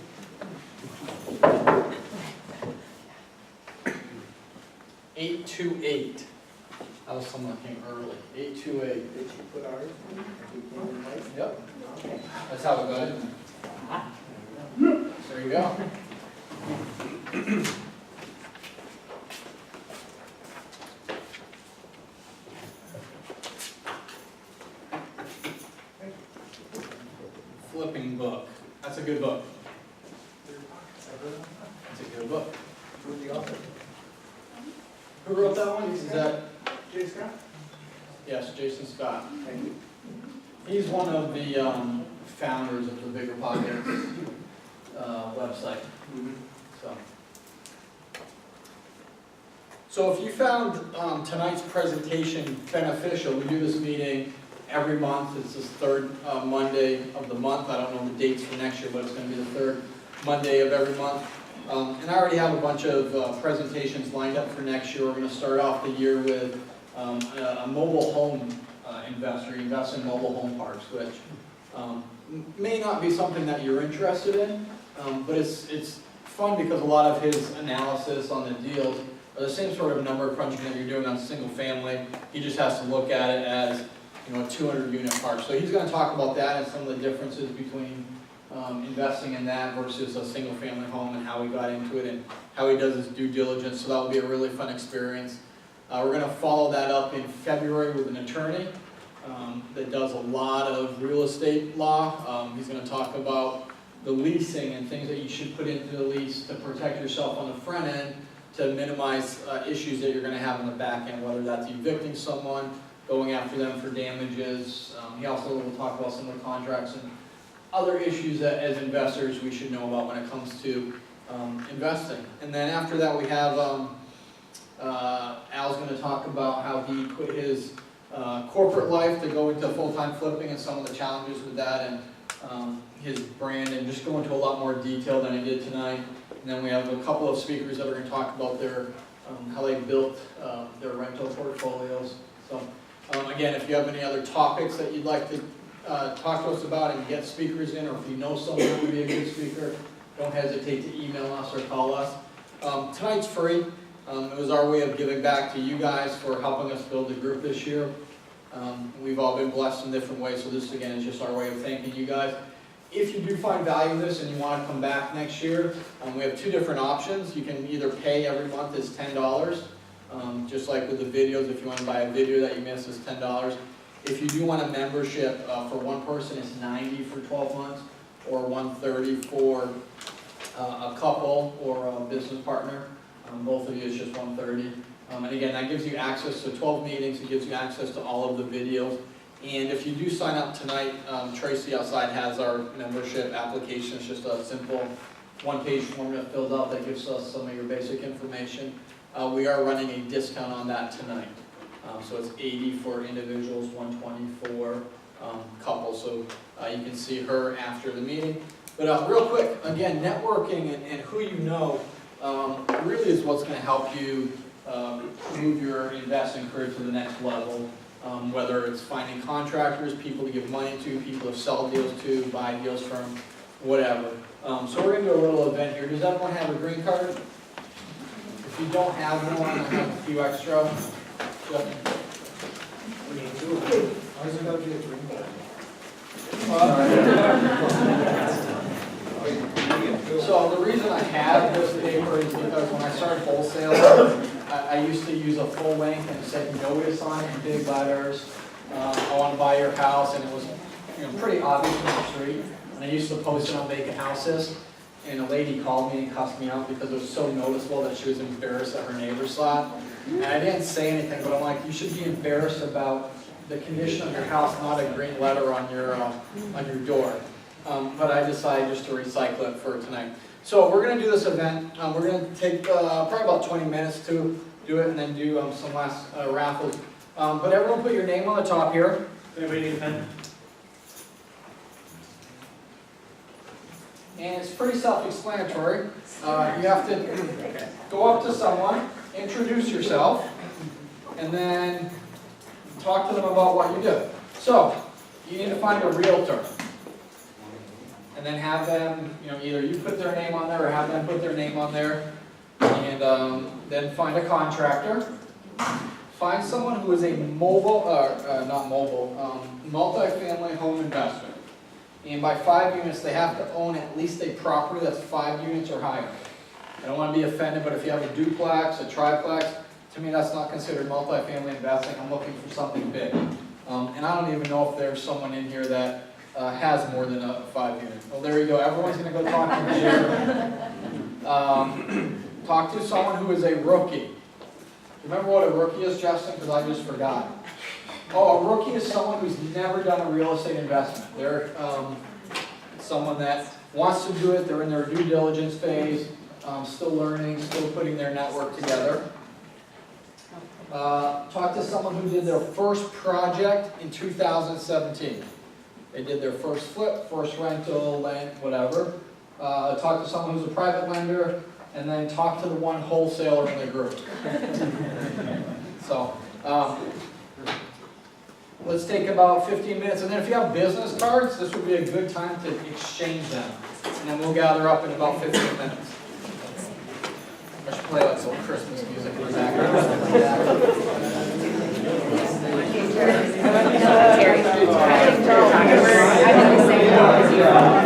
828. That was someone that came early. 828. Did you put ours in? We came in late? Yep. That's how it goes. There you go. Flipping book. That's a good book. That's a good book. Who's the author? Who wrote that one? Is that? Jay Scott? Yes, Jason Scott. Thank you. He's one of the founders of the Bigger Pockets website. So if you found tonight's presentation beneficial, we do this meeting every month. It's this third Monday of the month. I don't know the dates for next year, but it's going to be the third Monday of every month. And I already have a bunch of presentations lined up for next year. We're going to start off the year with a mobile home investor. He invests in mobile home parks, which may not be something that you're interested in, but it's fun because a lot of his analysis on the deals are the same sort of number crunching that you're doing on single family. He just has to look at it as, you know, a 200-unit park. So he's going to talk about that and some of the differences between investing in that versus a single family home and how he got into it and how he does his due diligence. So that will be a really fun experience. We're going to follow that up in February with an attorney that does a lot of real estate law. He's going to talk about the leasing and things that you should put into the lease to protect yourself on the front end to minimize issues that you're going to have on the back end, whether that's evicting someone, going after them for damages. He also will talk about some of the contracts and other issues that as investors we should know about when it comes to investing. And then after that we have Al's going to talk about how he quit his corporate life to go into full-time flipping and some of the challenges with that and his brand, and just go into a lot more detail than I did tonight. And then we have a couple of speakers that are going to talk about their how they built their rental portfolios. So again, if you have any other topics that you'd like to talk to us about and get speakers in, or if you know someone who would be a good speaker, don't hesitate to email us or call us. Tonight's free. It was our way of giving back to you guys for helping us build the group this year. We've all been blessed in different ways, so this again is just our way of thanking you guys. If you do find value in this and you want to come back next year, we have two different options. You can either pay every month is $10, just like with the videos. If you want to buy a video that you missed, it's $10. If you do want a membership for one person, it's $90 for 12 months, or $130 for a couple or a business partner. Both of you is just $130. And again, that gives you access to 12 meetings. It gives you access to all of the videos. And if you do sign up tonight, Tracy outside has our membership application. It's just a simple one-page form that fills out that gives us some of your basic information. We are running a discount on that tonight. So it's $80 for individuals, $120 for couples. So you can see her after the meeting. But real quick, again, networking and who you know really is what's going to help you move your investing career to the next level. Whether it's finding contractors, people to give money to, people to sell deals to, buy deals from, whatever. So we're going to do a little event here. Does everyone have a green card? If you don't have one, I have a few extra. Why is it got to be a green card? So the reason I have this paper is because when I started wholesaling, I used to use a full length and it said notice on it in big letters. I want to buy your house, and it was pretty obvious from the street. And I used to post it on vacant houses, and a lady called me and cussed me out because it was so noticeable that she was embarrassed that her neighbor saw it. And I didn't say anything, but I'm like, you should be embarrassed about the condition of your house, not a green letter on your door. But I decided just to recycle it for tonight. So we're going to do this event. We're going to take probably about 20 minutes to do it and then do some last raffles. But everyone put your name on the top here. Anybody need a pen? And it's pretty self-explanatory. You have to go up to someone, introduce yourself, and then talk to them about what you do. So you need to find a realtor. And then have them, either you put their name on there or have them put their name on there. And then find a contractor. Find someone who is a multi-family home investor. And by 5 units, they have to own at least a property that's 5 units or higher. I don't want to be offended, but if you have a duplex, a triplex, to me that's not considered multi-family investing. I'm looking for something big. And I don't even know if there's someone in here that has more than a 5 unit. Well, there you go. Everyone's going to go talk to the talk to someone who is a rookie. Remember what a rookie is, Justin? Because I just forgot. Oh, a rookie is someone who's never done a real estate investment. They're someone that wants to do it, they're in their due diligence phase, still learning, still putting their network together. Talk to someone who did their first project in 2017. They did their first flip, first rental, land, whatever. Talk to someone who's a private lender, and then talk to the one wholesaler in the group. So, let's take about 15 minutes, and then if you have business cards, this would be a good time to exchange them. And then we'll gather up in about 15 minutes. I should play like some Christmas music in the background. Terry, I think the same as you.